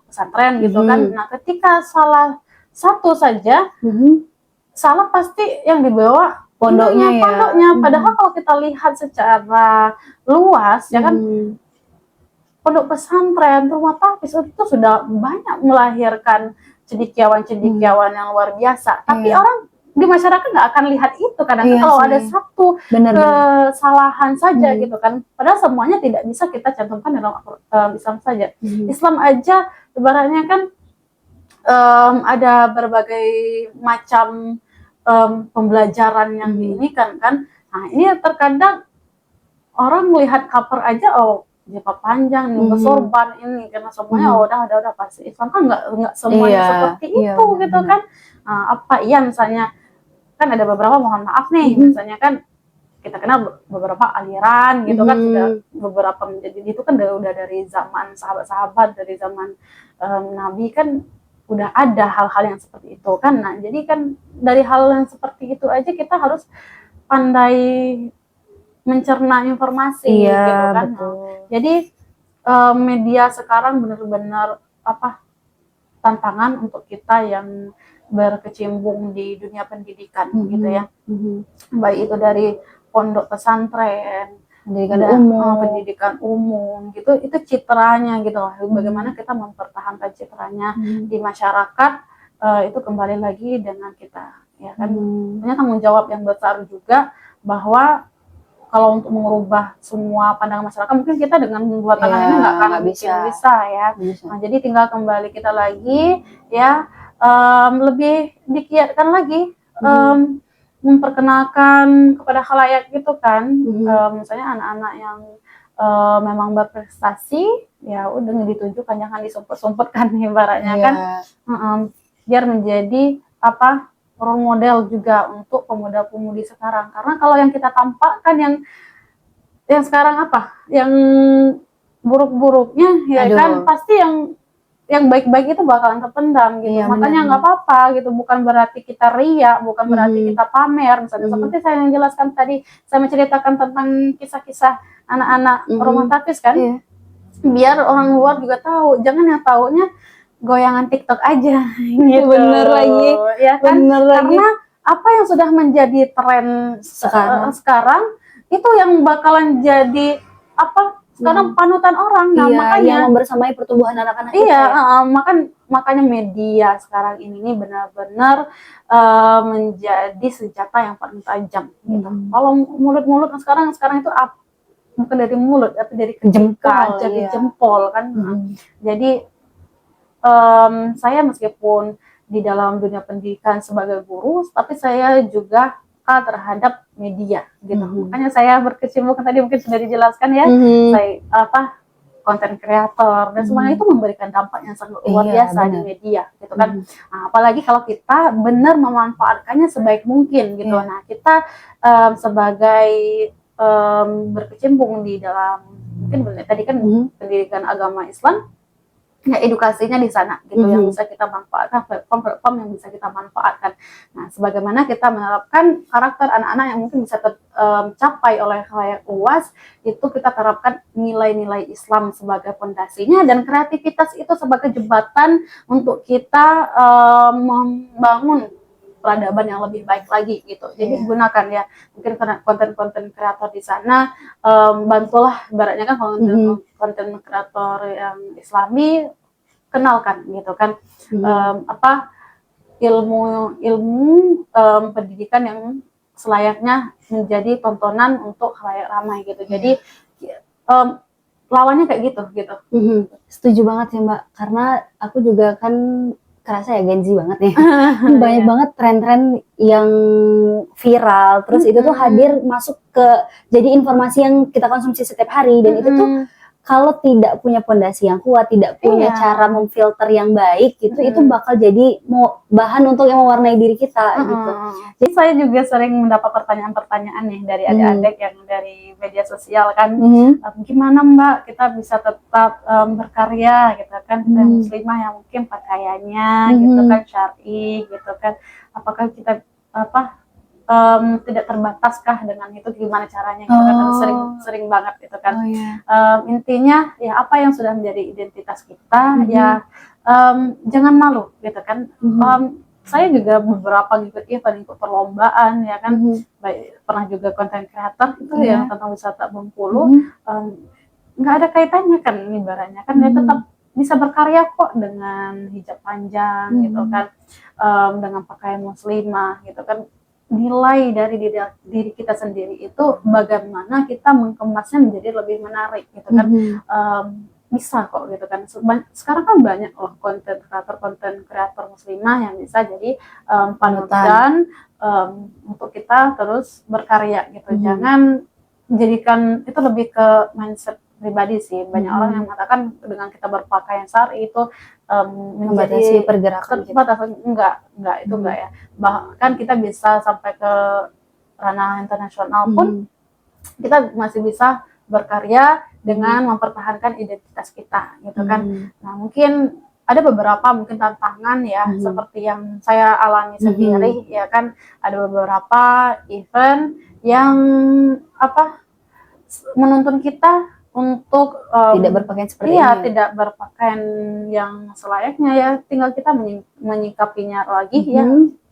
pesantren gitu kan. Nah ketika salah satu saja salah, pasti yang dibawa pondoknya. Padahal kalau kita lihat secara luas ya kan, pondok pesantren, rumah tahfiz itu sudah banyak melahirkan cendekiawan yang luar biasa. Tapi orang di masyarakat nggak akan lihat itu kadang kalau ada satu kesalahan saja gitu kan. Padahal semuanya tidak bisa kita cantumkan dalam Islam saja. Islam aja ibaratnya kan ada berbagai macam pembelajaran yang diinikan kan. Nah ini terkadang orang melihat cover aja, oh jilbab panjang nih, bersorban ini, karena semuanya udah pasti Islam kan nggak semuanya Iya, seperti iya, itu gitu benar. kan. Apa iya misalnya kan ada beberapa, mohon maaf nih, misalnya kan kita kenal beberapa aliran gitu kan, sudah beberapa menjadi itu kan udah dari zaman sahabat-sahabat, dari zaman Nabi kan udah ada hal-hal yang seperti itu kan. Nah jadi kan dari hal yang seperti itu aja kita harus pandai mencerna informasi Iya, gitu kan. betul. Jadi media sekarang benar-benar apa, tantangan untuk kita yang berkecimpung di dunia pendidikan gitu ya. Baik itu dari pondok pesantren, pendidikan umum gitu, itu citranya gitu lah. Bagaimana kita mempertahankan citranya di masyarakat, itu kembali lagi dengan kita ya kan. Punya tanggung jawab yang besar juga, bahwa kalau untuk mengubah semua pandangan masyarakat mungkin kita dengan membuat tangan ini nggak akan bisa ya. Nah, jadi tinggal kembali kita lagi ya, lebih digiatkan lagi, memperkenalkan kepada khalayak gitu kan. Misalnya anak-anak yang memang berprestasi ya udah ditunjukkan, jangan disumpet-sumpetkan ibaratnya kan. Biar menjadi apa, role model juga untuk pemuda-pemudi sekarang. Karena kalau yang kita tampakkan yang sekarang apa, yang buruk-buruknya ya kan, pasti yang baik-baik itu bakalan terpendam gitu. Makanya nggak apa-apa gitu, bukan berarti kita riak, bukan berarti kita pamer. Misalnya seperti saya yang jelaskan tadi, saya menceritakan tentang kisah-kisah anak-anak rumah tapis kan, biar orang luar juga tahu, jangan yang taunya goyangan TikTok aja gitu. Bener lagi ya kan, karena apa yang sudah menjadi tren sekarang itu yang bakalan jadi apa sekarang panutan orang. Nah makanya yang membersamai pertumbuhan anak-anak makanya media sekarang ini benar-benar menjadi senjata yang paling tajam gitu. Kalau mulut-mulut sekarang itu bukan dari mulut tapi dari jempol, jadi jempol kan. Jadi saya meskipun di dalam dunia pendidikan sebagai guru, tapi saya juga terhadap media gitu. Makanya saya berkecimpung, tadi mungkin sudah dijelaskan ya, saya konten kreator dan semuanya itu memberikan dampak yang sangat luar biasa di media gitu kan. Nah, apalagi kalau kita benar memanfaatkannya sebaik mungkin gitu. Nah, kita sebagai berkecimpung di dalam mungkin tadi kan pendidikan agama Islam, ya edukasinya di sana gitu, yang bisa kita manfaatkan, platform-platform yang bisa kita manfaatkan. Nah, sebagaimana kita menerapkan karakter anak-anak yang mungkin bisa tercapai oleh khalayak luas, itu kita terapkan nilai-nilai Islam sebagai fondasinya, dan kreativitas itu sebagai jembatan untuk kita membangun peradaban yang lebih baik lagi gitu. Jadi gunakan ya mungkin konten-konten kreator di sana, bantulah ibaratnya kan konten kreator yang Islami, kenalkan gitu kan ilmu pendidikan yang selayaknya menjadi tontonan untuk khalayak ramai gitu. Jadi lawannya kayak gitu. Setuju banget sih Mbak, karena aku juga kan kerasa ya Gen Z banget nih. Banyak banget tren-tren yang viral, terus itu tuh hadir masuk ke jadi informasi yang kita konsumsi setiap hari, dan itu tuh kalau tidak punya fondasi yang kuat, tidak punya cara memfilter yang baik gitu, itu bakal jadi bahan untuk yang mewarnai diri kita gitu. Jadi saya juga sering mendapat pertanyaan-pertanyaan nih dari adik-adik yang dari media sosial kan, gimana Mbak kita bisa tetap berkarya gitu kan, muslimah yang mungkin pakaiannya gitu kan syar'i gitu kan, apakah kita tidak terbataskah dengan itu, gimana caranya gitu kan, sering banget gitu kan. Intinya ya apa yang sudah menjadi identitas kita ya jangan malu gitu kan. Saya juga beberapa ikut perlombaan ya kan, baik pernah juga konten kreator itu yang tentang wisata Bengkulu, nggak ada kaitannya kan ibaratnya kan, dia tetap bisa berkarya kok dengan hijab panjang gitu kan, dengan pakaian muslimah gitu kan. Nilai dari diri kita sendiri itu bagaimana kita mengemasnya menjadi lebih menarik gitu kan. Bisa kok gitu kan. Sekarang kan banyak loh konten kreator muslimah yang bisa jadi panutan untuk kita terus berkarya gitu. Jangan jadikan itu lebih ke mindset pribadi sih. Banyak orang yang mengatakan dengan kita berpakaian syar'i itu Membatasi menjadi pergerakan kita. batasan. Enggak itu enggak ya. Bahkan kita bisa sampai ke ranah internasional pun kita masih bisa berkarya dengan mempertahankan identitas kita gitu kan. Nah, mungkin ada beberapa mungkin tantangan ya seperti yang saya alami sendiri ya kan, ada beberapa event yang apa menuntun kita untuk Tidak berpakaian seperti iya, ini. tidak berpakaian yang selayaknya ya, tinggal kita menyikapinya lagi ya,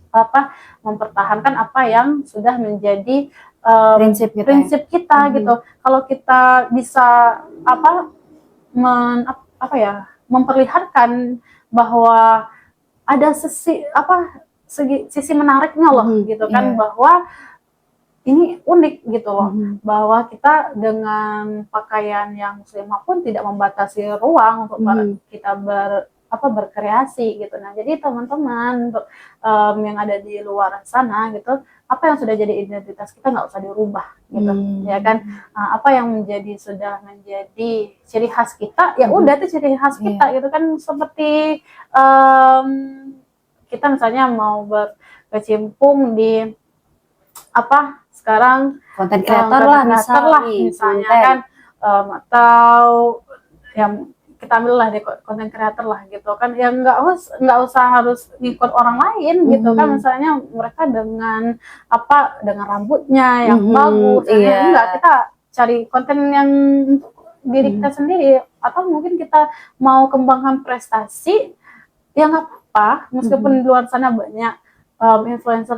apa mempertahankan apa yang sudah menjadi prinsip kita gitu. Kalau kita bisa apa apa ya memperlihatkan bahwa ada sisi menariknya loh gitu kan, bahwa ini unik gitu loh, bahwa kita dengan pakaian yang muslimah pun tidak membatasi ruang untuk kita berkreasi gitu. Nah, jadi teman-teman untuk yang ada di luar sana gitu, apa yang sudah jadi identitas kita nggak usah dirubah gitu, ya kan. Nah, apa yang sudah menjadi ciri khas kita, ya udah itu ciri khas kita gitu kan. Seperti kita misalnya mau berkecimpung di sekarang konten kreator lah misalnya kan, atau yang kita ambil lah di konten kreator lah gitu kan, yang nggak usah harus ngikut orang lain gitu kan. Misalnya mereka dengan dengan rambutnya yang bagus, enggak, kita cari konten yang untuk diri kita sendiri, atau mungkin kita mau kembangkan prestasi ya nggak apa-apa, meskipun di luar sana banyak influencer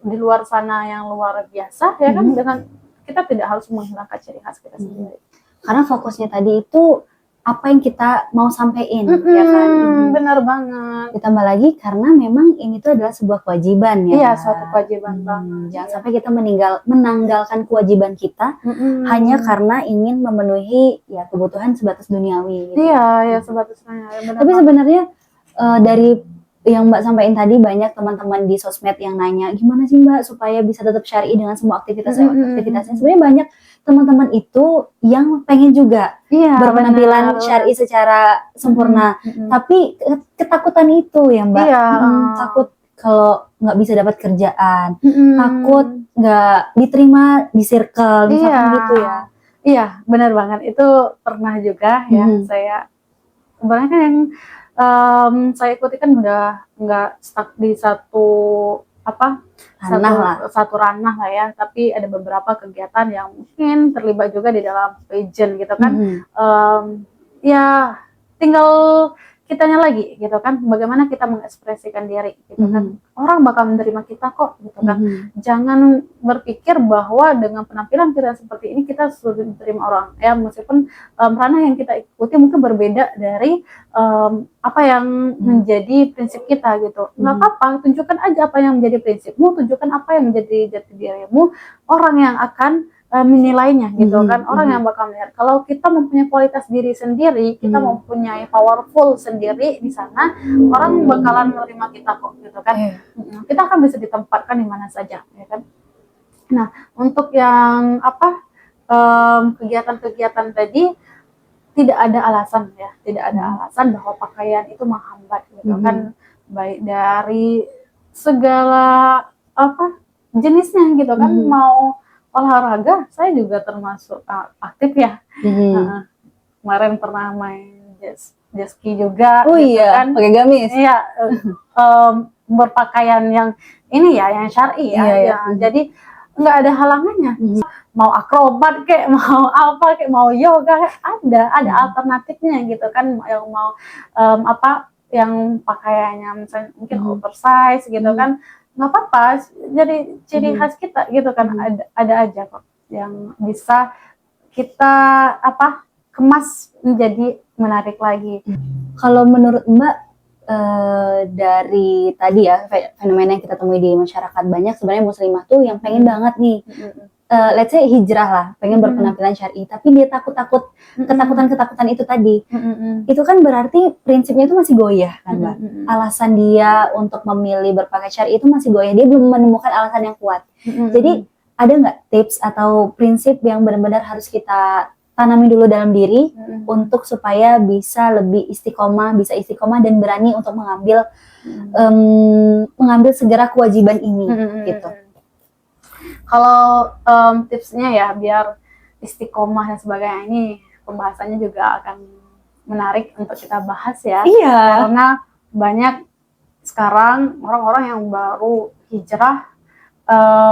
di luar sana yang luar biasa ya kan, dengan kita tidak harus menghilangkan ciri khas kita sendiri. Karena fokusnya tadi itu apa yang kita mau sampein, ya kan? Benar banget. Ditambah lagi karena memang ini tuh adalah sebuah kewajiban ya. Iya, suatu kewajiban banget. Jangan sampai kita menanggalkan kewajiban kita hanya karena ingin memenuhi ya kebutuhan sebatas duniawi. Gitu. Iya, ya sebatas duniawi. Tapi sebenarnya dari yang Mbak sampaikan tadi, banyak teman-teman di sosmed yang nanya gimana sih Mbak supaya bisa tetap syar'i dengan semua aktivitasnya. Sebenarnya banyak teman-teman itu yang pengen juga berpenampilan syar'i secara sempurna, tapi ketakutan itu ya Mbak, takut kalau nggak bisa dapat kerjaan, takut nggak diterima di circle, misalkan gitu ya. Iya, benar banget, itu pernah juga ya. Saya sebenarnya kan yang saya ikuti kan udah nggak stuck di satu ranah lah ya, tapi ada beberapa kegiatan yang mungkin terlibat juga di dalam pageant gitu kan. Ya tinggal kitanya lagi gitu kan, bagaimana kita mengekspresikan diri gitu kan. Orang bakal menerima kita kok gitu kan. Jangan berpikir bahwa dengan penampilan kita seperti ini kita sudah diterima orang ya, meskipun ranah yang kita ikuti mungkin berbeda dari apa yang menjadi prinsip kita gitu. Nggak apa-apa, tunjukkan aja apa yang menjadi prinsipmu, tunjukkan apa yang menjadi jati dirimu. Orang yang akan menilainya gitu kan, orang yang bakal melihat. Kalau kita mempunyai kualitas diri sendiri, kita mempunyai powerful sendiri di sana, orang bakalan menerima kita kok gitu kan. Kita akan bisa ditempatkan di mana saja ya kan. Nah, untuk yang kegiatan-kegiatan tadi tidak ada alasan ya, tidak ada alasan bahwa pakaian itu menghambat gitu kan, baik dari segala jenisnya gitu kan. Mau olahraga, saya juga termasuk aktif ya. Kemarin pernah main jet ski juga. Oh gitu iya, kan, pakai gamis. Iya, berpakaian yang ini ya, yang syar'i ya. Jadi nggak ada halangannya. Mau akrobat kayak, mau apa kayak, mau yoga kayak, ada alternatifnya gitu kan. Yang mau yang pakaiannya misalnya mungkin oversize gitu kan, nggak apa-apa, jadi ciri khas kita gitu kan. Ada aja kok yang bisa kita kemas menjadi menarik lagi. Kalau menurut Mbak, dari tadi ya fenomena yang kita temui di masyarakat, banyak sebenarnya muslimah tuh yang pengen banget nih let's say hijrah lah, pengen berpenampilan syar'i, tapi dia ketakutan itu tadi. Itu kan berarti prinsipnya itu masih goyah kan Mbak. Alasan dia untuk memilih berpakaian syar'i itu masih goyah, dia belum menemukan alasan yang kuat. Jadi ada nggak tips atau prinsip yang benar-benar harus kita tanami dulu dalam diri untuk supaya bisa lebih istiqomah, dan berani untuk mengambil segera kewajiban ini gitu. Kalau tipsnya ya biar istiqomah dan sebagainya, ini pembahasannya juga akan menarik untuk kita bahas ya. Iya. Karena banyak sekarang orang-orang yang baru hijrah,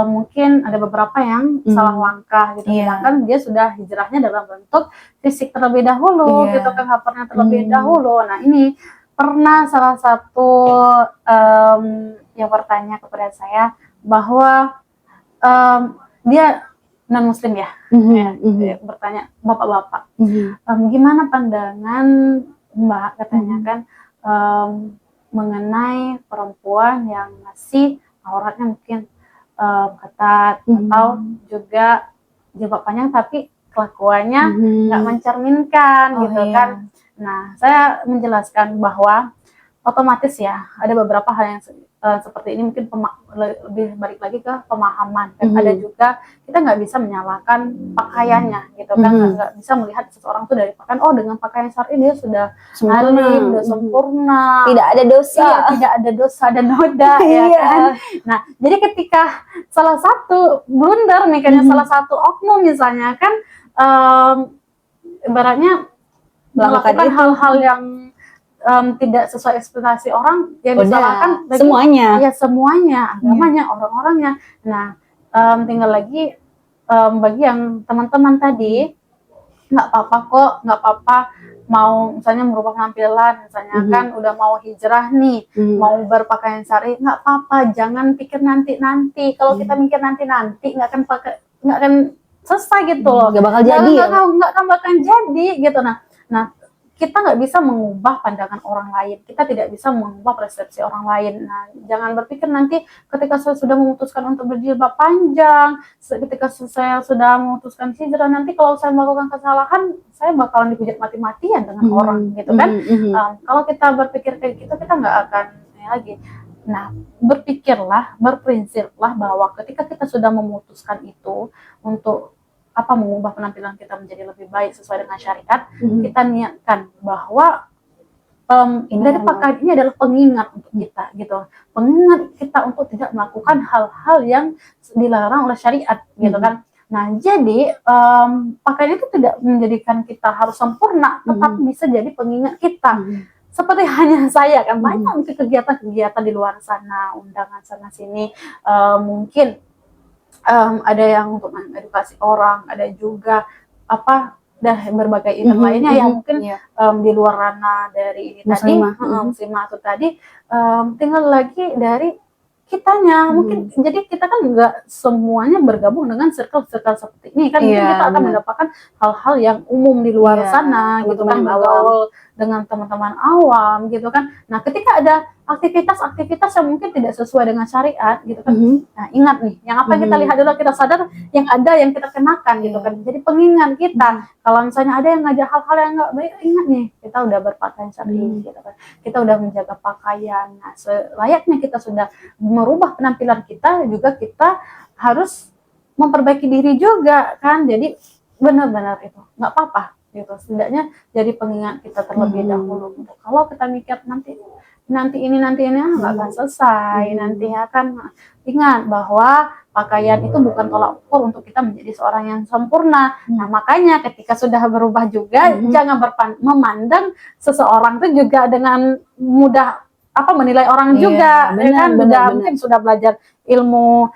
mungkin ada beberapa yang salah langkah gitu. Sedangkan dia sudah hijrahnya dalam bentuk fisik terlebih dahulu gitu kan, covernya terlebih dahulu. Nah ini pernah salah satu yang bertanya kepada saya bahwa dia non muslim ya, dia bertanya, bapak-bapak, gimana pandangan Mbak katanya kan mengenai perempuan yang masih auratnya mungkin ketat atau juga jilbab panjang tapi kelakuannya nggak mencerminkan gitu kan. Nah saya menjelaskan bahwa otomatis ya ada beberapa hal yang seperti ini, mungkin lebih balik lagi ke pemahaman dan ada juga kita nggak bisa menyalahkan pakaiannya gitu kan, nggak bisa melihat seseorang tuh dari pakaian, oh dengan pakaian syar'i dia sudah alim, sudah sempurna, tidak ada dosa, tidak ada dosa dan noda ya kan. Nah jadi ketika salah satu blunder nih kayaknya salah satu oknum misalnya kan ibaratnya melakukan hal-hal yang tidak sesuai ekspektasi orang, yang disalahkan semuanya, ya semuanya, agamanya, orang-orangnya. Nah tinggal lagi bagi yang teman-teman tadi, nggak apa-apa kok, nggak apa-apa mau misalnya merubah penampilan, misalnya kan udah mau hijrah nih, mau berpakaian syar'i, nggak apa-apa, jangan pikir nanti. Kalau kita mikir nanti nggak akan selesai gitu loh, nggak bakal jadi, nggak akan jadi gitu. Nah kita nggak bisa mengubah pandangan orang lain, kita tidak bisa mengubah persepsi orang lain. Nah, jangan berpikir nanti ketika saya sudah memutuskan untuk berjilbab panjang, ketika saya sudah memutuskan hijrah, nanti kalau saya melakukan kesalahan, saya bakalan dihujat mati-matian dengan orang, gitu kan? Kalau kita berpikir kayak gitu, kita nggak akan lagi. Nah, berpikirlah, berprinsiplah bahwa ketika kita sudah memutuskan itu untuk mengubah penampilan kita menjadi lebih baik sesuai dengan syariat, kita niatkan bahwa dari pakaian ini adalah pengingat untuk kita gitu, pengingat kita untuk tidak melakukan hal-hal yang dilarang oleh syariat gitu kan. Nah jadi pakaian itu tidak menjadikan kita harus sempurna, tetapi bisa jadi pengingat kita. Seperti hanya saya kan banyak kegiatan-kegiatan di luar sana, undangan sana sini, mungkin ada yang untuk mengedukasi orang, ada juga berbagai event lainnya yang mungkin di luar ranah dari ini muslimah. Muslimah itu tadi, tinggal lagi dari kitanya mungkin. Jadi kita kan nggak semuanya bergabung dengan circle-circle seperti ini kan, mungkin kita akan mendapatkan hal-hal yang umum di luar sana gitu kan, bergaul dengan teman-teman awam gitu kan. Nah ketika ada aktivitas yang mungkin tidak sesuai dengan syariat gitu kan, nah ingat nih, yang apa kita lihat dulu, kita sadar yang ada yang kita kenakan gitu kan, jadi pengingat kita. Kalau misalnya ada yang ngajak hal-hal yang nggak baik, ingat nih, kita udah berpakaian syar'i gitu kan, kita udah menjaga pakaian. Nah selayaknya kita sudah merubah penampilan kita, juga kita harus memperbaiki diri juga kan. Jadi benar-benar itu nggak apa-apa gitu, setidaknya jadi pengingat kita terlebih dahulu. Kalau kita mikir nanti ini nggak akan selesai, nanti akan ingat bahwa pakaian itu bukan tolak ukur untuk kita menjadi seorang yang sempurna. Nah makanya ketika sudah berubah juga, jangan memandang seseorang itu juga dengan mudah menilai orang juga, mungkin sudah belajar ilmu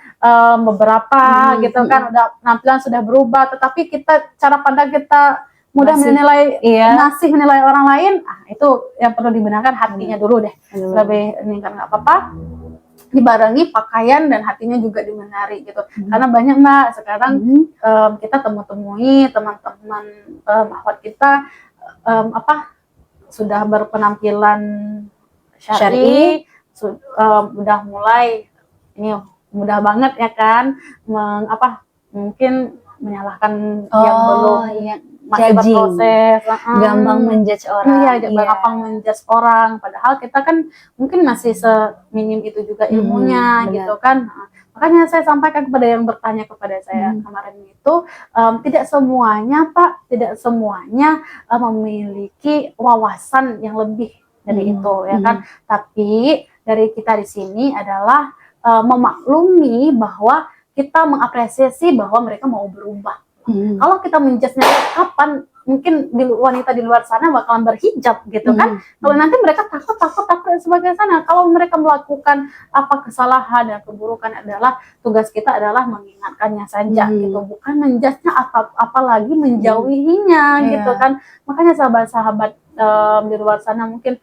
beberapa gitu kan, udah penampilan sudah berubah, tetapi cara pandang kita mudah menilai, menilai orang lain, itu yang perlu dibenarkan, hatinya dulu deh. Lebih ini kan nggak apa-apa dibarengi pakaian dan hatinya juga dimenari gitu. Karena banyak Mbak sekarang kita temui teman-teman akhwat kita sudah berpenampilan syar'i, udah mulai ini mudah banget ya kan, mungkin menyalahkan yang belum masih Judging. berproses, gampang menjudge orang. iya, gampang menjudge orang, padahal kita kan mungkin masih seminim itu juga ilmunya benar. gitu kan. Nah, makanya saya sampaikan kepada yang bertanya kepada saya kemarin itu, tidak semuanya Pak, tidak semuanya memiliki wawasan yang lebih dari itu ya kan. Tapi dari kita di sini adalah memaklumi bahwa kita mengapresiasi bahwa mereka mau berubah. Kalau kita menjudge-nya kapan, mungkin wanita di luar sana bakalan berhijab gitu kan. Kalau nanti mereka takut sebagai sana. Kalau mereka melakukan apa kesalahan dan keburukan, adalah tugas kita adalah mengingatkannya saja gitu, bukan menjudge-nya apalagi menjauhinya gitu kan. Makanya sahabat-sahabat di luar sana mungkin,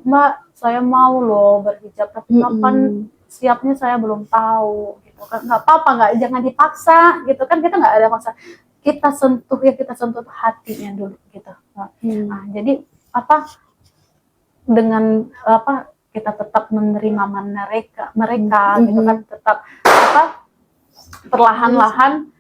Mbak, saya mau loh berhijab, tapi kapan siapnya saya belum tahu gitu kan. Nggak apa-apa, jangan dipaksa gitu kan, kita nggak ada paksa, kita sentuh hatinya dulu gitu. Nah, jadi dengan kita tetap menerima mereka gitu kan, tetap perlahan-lahan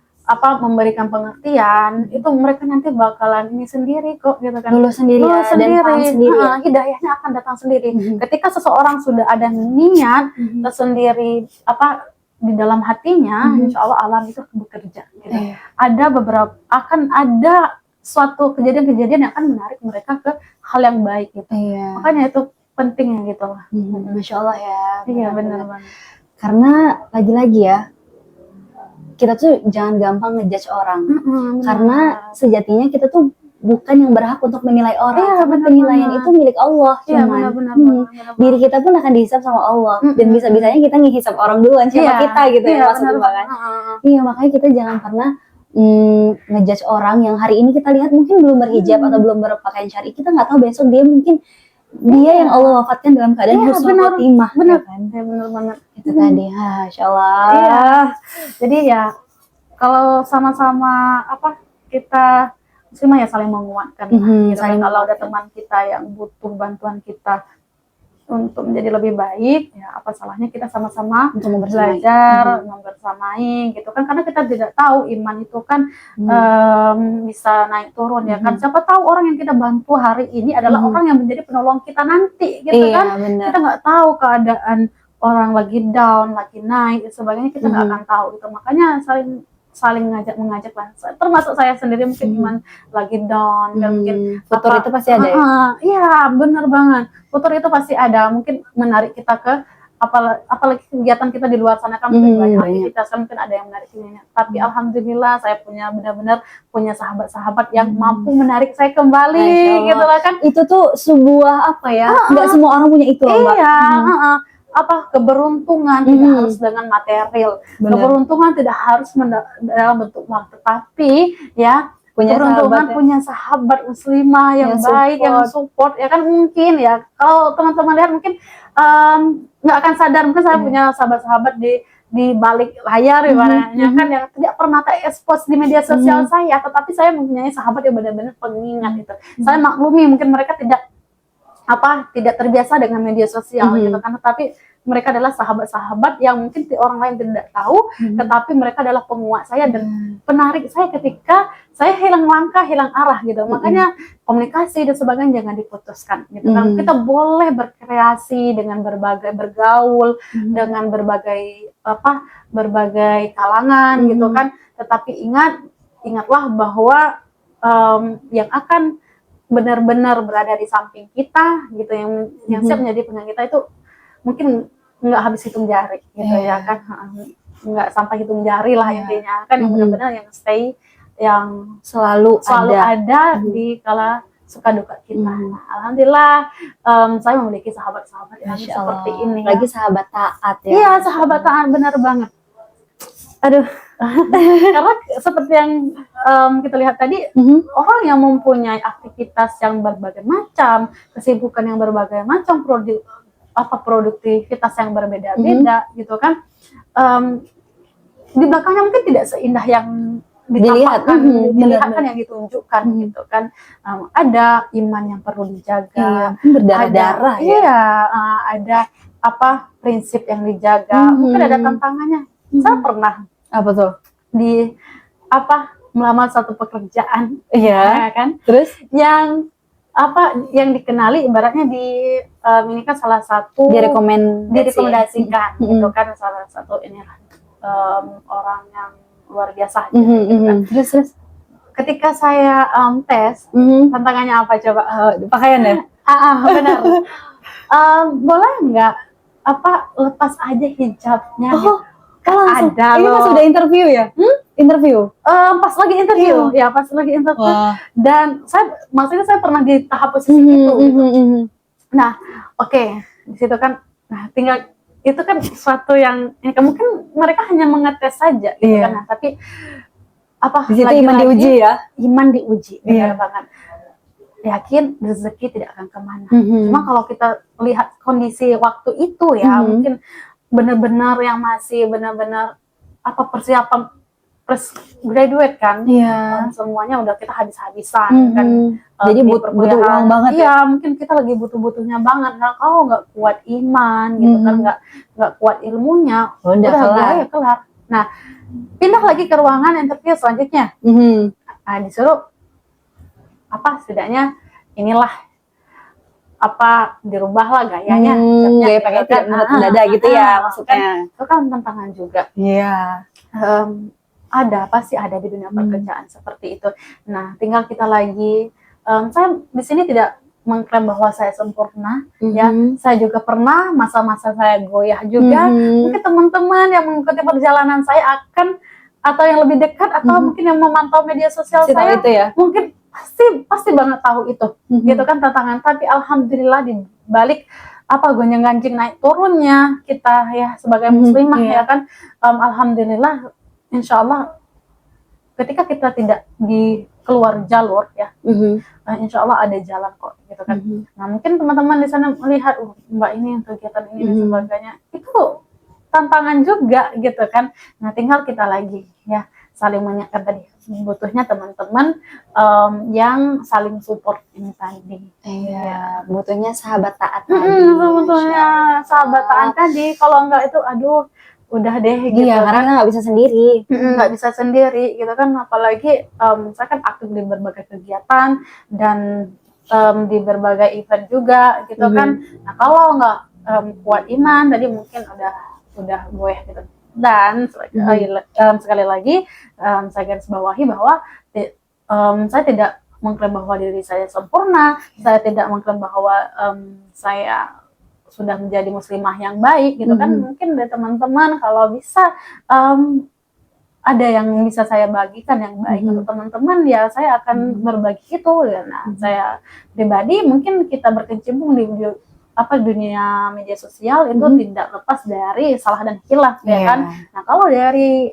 memberikan pengertian, itu mereka nanti bakalan ini sendiri kok gitu kan. Lulus sendiri ya, dan paham sendiri ya. Hidayahnya akan datang sendiri. Ketika seseorang sudah ada niat tersendiri di dalam hatinya, insya Allah alam itu bekerja gitu. Akan ada suatu kejadian-kejadian yang akan menarik mereka ke hal yang baik gitu. Makanya itu pentingnya gitu lah. Masya Allah ya. Iya, benar banget. Karena lagi-lagi ya, kita tuh jangan gampang ngejudge orang. Karena sejatinya kita tuh bukan yang berhak untuk menilai orang. Karena penilaian itu milik Allah. Diri kita pun akan dihisab sama Allah. Dan bisa-bisanya kita ngehisab orang duluan siapa kita gitu ya, maksudnya kan. Iya, makanya kita jangan pernah ngejudge orang yang hari ini kita lihat mungkin belum berhijab atau belum berpakaian syar'i. Kita nggak tahu besok dia yang Allah wafatkan dalam keadaan husnul khotimah. Benar banget. Itu tadi, Masya Allah. Iya. Jadi ya kalau sama-sama kita muslimah ya saling menguatkan. Gitu. Kalau ada teman kita yang butuh bantuan kita untuk menjadi lebih baik, ya apa salahnya kita sama-sama untuk belajar, membersamai gitu kan, karena kita tidak tahu iman itu kan bisa naik turun ya kan. Siapa tahu orang yang kita bantu hari ini adalah orang yang menjadi penolong kita nanti gitu kan. Kita nggak tahu keadaan orang lagi down, lagi naik dan sebagainya, kita nggak akan tahu gitu. Makanya saling mengajak lah. Termasuk saya sendiri mungkin iman lagi down dan mungkin futur itu pasti ada ya. Iya, benar banget. Futur itu pasti ada. Mungkin menarik kita ke apalagi kegiatan kita di luar sana kan mungkin banyak aktivitas kan, mungkin ada yang menarik ini. Tapi alhamdulillah saya benar-benar punya sahabat-sahabat yang mampu menarik saya kembali gitu lah kan. Itu tuh sebuah nggak semua orang punya itu loh, Mbak. Iya, keberuntungan tidak harus dengan material. Keberuntungan tidak harus dalam bentuk uang, tetapi ya keberuntungan punya sahabat muslimah yang baik, yang support ya kan. Mungkin ya kalau teman-teman lihat mungkin nggak akan sadar, mungkin saya punya sahabat-sahabat di balik layar ibaratnya kan, yang tidak pernah terekspos di media sosial saya, tetapi saya mempunyai sahabat yang benar-benar pengingat itu. Saya maklumi mungkin mereka tidak terbiasa dengan media sosial gitu kan, tapi mereka adalah sahabat-sahabat yang mungkin orang lain tidak tahu, tetapi mereka adalah penguat saya dan penarik saya ketika saya hilang langkah, hilang arah gitu. Makanya komunikasi dan sebagainya jangan diputuskan gitu kan. Kita boleh berkreasi dengan bergaul dengan berbagai kalangan gitu kan, tetapi ingatlah bahwa yang akan benar-benar berada di samping kita gitu, yang siap menjadi pegangan kita itu mungkin nggak habis hitung jari gitu ya kan, nggak sampai hitung jari lah intinya kan, yang benar-benar yang stay, yang selalu ada di kala suka duka kita. Nah, alhamdulillah saya memiliki sahabat-sahabat yang seperti ini. Lagi sahabat taat ya. Iya, sahabat taat, benar banget. Aduh. Karena seperti yang kita lihat tadi, orang yang mempunyai aktivitas yang berbagai macam, kesibukan yang berbagai macam, produktivitas yang berbeda-beda gitu kan, di belakangnya mungkin tidak seindah yang dilihatkan yang ditunjukkan gitu kan. Ada iman yang perlu dijaga, berdarah-darah ada prinsip yang dijaga, mungkin ada tantangannya. Saya pernah melamar satu pekerjaan, Iya. ya kan? Terus? Yang dikenali ibaratnya ini kan salah satu direkomendasikan gitu kan, salah satu inilah orang yang luar biasa gitu kan. Terus Ketika saya tes, tantangannya apa coba? pakaian ya? Benar. Boleh nggak lepas aja hijabnya? Langsung. Ada Ini loh. pas udah interview ya? Interview? Pas lagi interview, ya pas lagi interview. Wah. Dan maksudnya saya pernah di tahap posisi itu. Gitu. Nah, oke, di situ kan, nah tinggal itu kan sesuatu yang mungkin mereka hanya mengetes saja, gitu kan. Nah, tapi di situ iman diuji ya? Iman diuji, benar banget. Yakin rezeki tidak akan kemana. Cuma kalau kita lihat kondisi waktu itu ya, mungkin benar-benar yang masih benar-benar persiapan graduate kan, semuanya udah kita habis-habisan kan. Jadi butuh uang banget ya. Mungkin kita lagi butuh-butuhnya banget. Nah, kalau nggak kuat iman gitu kan, nggak kuat ilmunya, udah kelar. Nah, pindah lagi ke ruangan interview selanjutnya. Nah, disuruh setidaknya inilah dirubah lah gayanya, gaya pakai menurut dada gitu ya maksudnya. Itu kan tantangan juga. Iya. Pasti ada di dunia pekerjaan seperti itu. Nah, tinggal kita lagi. Saya di sini tidak mengklaim bahwa saya sempurna, ya. Saya juga pernah masa-masa saya goyah juga. Mungkin teman-teman yang mengikuti perjalanan saya atau yang lebih dekat atau mungkin yang memantau media sosial saya, itu ya? mungkin pasti banget tahu itu, gitu kan tantangan. Tapi alhamdulillah di balik gonjang-ganjing naik turunnya kita ya sebagai muslimah ya kan, alhamdulillah, insya Allah ketika kita tidak di keluar jalur ya, insya Allah ada jalan kok, gitu kan. Nah, mungkin teman-teman di sana melihat Mbak ini kegiatan ini dan sebagainya, itu tantangan juga gitu kan. Nah, tinggal kita lagi ya saling mengingatkan tadi, butuhnya teman-teman yang saling support ini tadi. Iya, butuhnya sahabat taat butuhnya sahabat taat tadi. Kalau enggak itu udah deh gitu. Iya, karena nggak bisa sendiri. Nggak bisa sendiri gitu kan, apalagi saya kan aktif di berbagai kegiatan dan di berbagai event juga gitu kan. Nah, kalau nggak kuat iman tadi mungkin udah goyah gitu. Dan sekali lagi saya garis bawahi bahwa saya tidak mengklaim bahwa diri saya sempurna, saya tidak mengklaim bahwa saya sudah menjadi muslimah yang baik gitu kan. Mungkin dari teman-teman kalau bisa ada yang bisa saya bagikan yang baik untuk teman-teman, ya saya akan berbagi itu. Nah, saya pribadi mungkin kita berkecimpung di dunia media sosial itu tidak lepas dari salah dan khilaf ya kan. Nah, kalau dari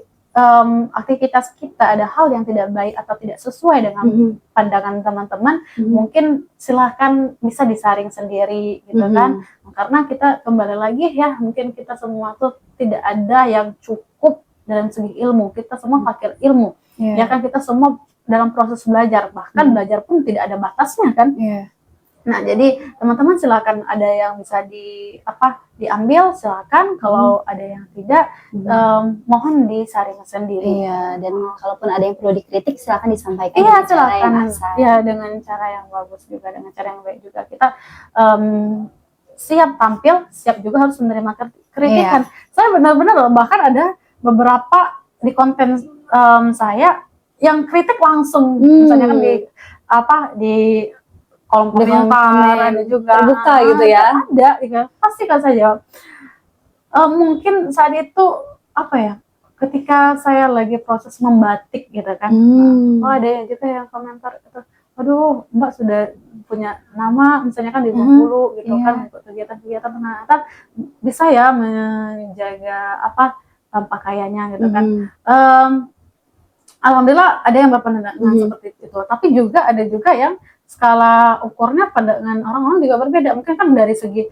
aktivitas kita ada hal yang tidak baik atau tidak sesuai dengan pandangan teman-teman, mungkin silahkan bisa disaring sendiri gitu kan. Karena kita kembali lagi ya, mungkin kita semua tuh tidak ada yang cukup dalam segi ilmu, kita semua pakai ilmu ya kan, kita semua dalam proses belajar, bahkan belajar pun tidak ada batasnya kan. Nah, jadi teman-teman silakan, ada yang bisa diambil silakan, kalau ada yang tidak mohon disaring sendiri. Iya, dan kalaupun ada yang perlu dikritik silakan disampaikan. Iya, silakan. Ya, dengan cara yang bagus juga, dengan cara yang baik juga. Kita siap tampil, siap juga harus menerima kritikan. Saya benar-benar bahkan ada beberapa di konten saya yang kritik langsung, misalnya kan di kolom komentar ada juga terbuka gitu ya. Ada gitu. Pasti kan saya jawab. Mungkin saat itu ketika saya lagi proses membatik gitu kan. Ada juga yang komentar gitu. Aduh, Mbak sudah punya nama misalnya kan di Bengkulu gitu kan, untuk kegiatan-kegiatan ternyata bisa ya menjaga pakaiannya gitu kan. Alhamdulillah ada yang berpandangan seperti itu. Tapi juga ada juga yang skala ukurnya pandangan orang-orang juga berbeda. Mungkin kan dari segi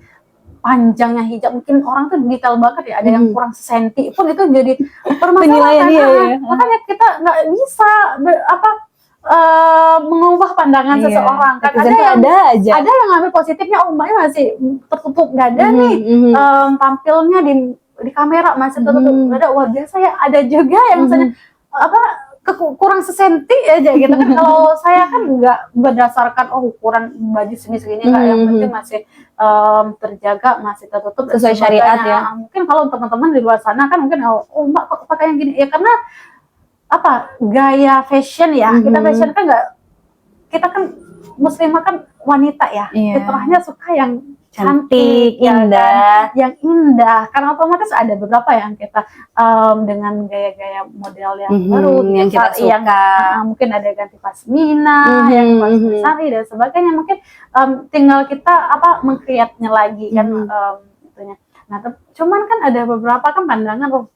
panjangnya hijab, mungkin orang tuh detail banget ya. Ada yang kurang sesenti pun itu jadi permasalahan. Makanya kita nggak bisa mengubah pandangan seseorang. Kan ada yang ngambil positifnya, Mbaknya masih tertutup dada nih, tampilnya di kamera masih tertutup dada, wah biasa ya. Ada juga yang misalnya kurang sesenti aja gitu kan. Kalau saya kan nggak berdasarkan ukuran baju segini nggak, yang penting masih terjaga, masih tertutup dan Sesuai syariat sebagainya. ya. Mungkin kalau teman-teman di luar sana kan mungkin oh mbak kok pakai yang gini ya, karena apa, gaya fashion ya. Kita fashion kan nggak, kita kan muslimah kan wanita ya, fitrahnya suka yang cantik, indah, ya kan? Yang indah. Karena otomatis ada beberapa yang kita dengan gaya-gaya model yang baru, yang kita suka. Mungkin ada ganti pasmina, yang pasmina sari dan sebagainya. Mungkin tinggal kita mengkreatnya lagi kan, itunya. Nah, cuman kan ada beberapa kan pandangan, oh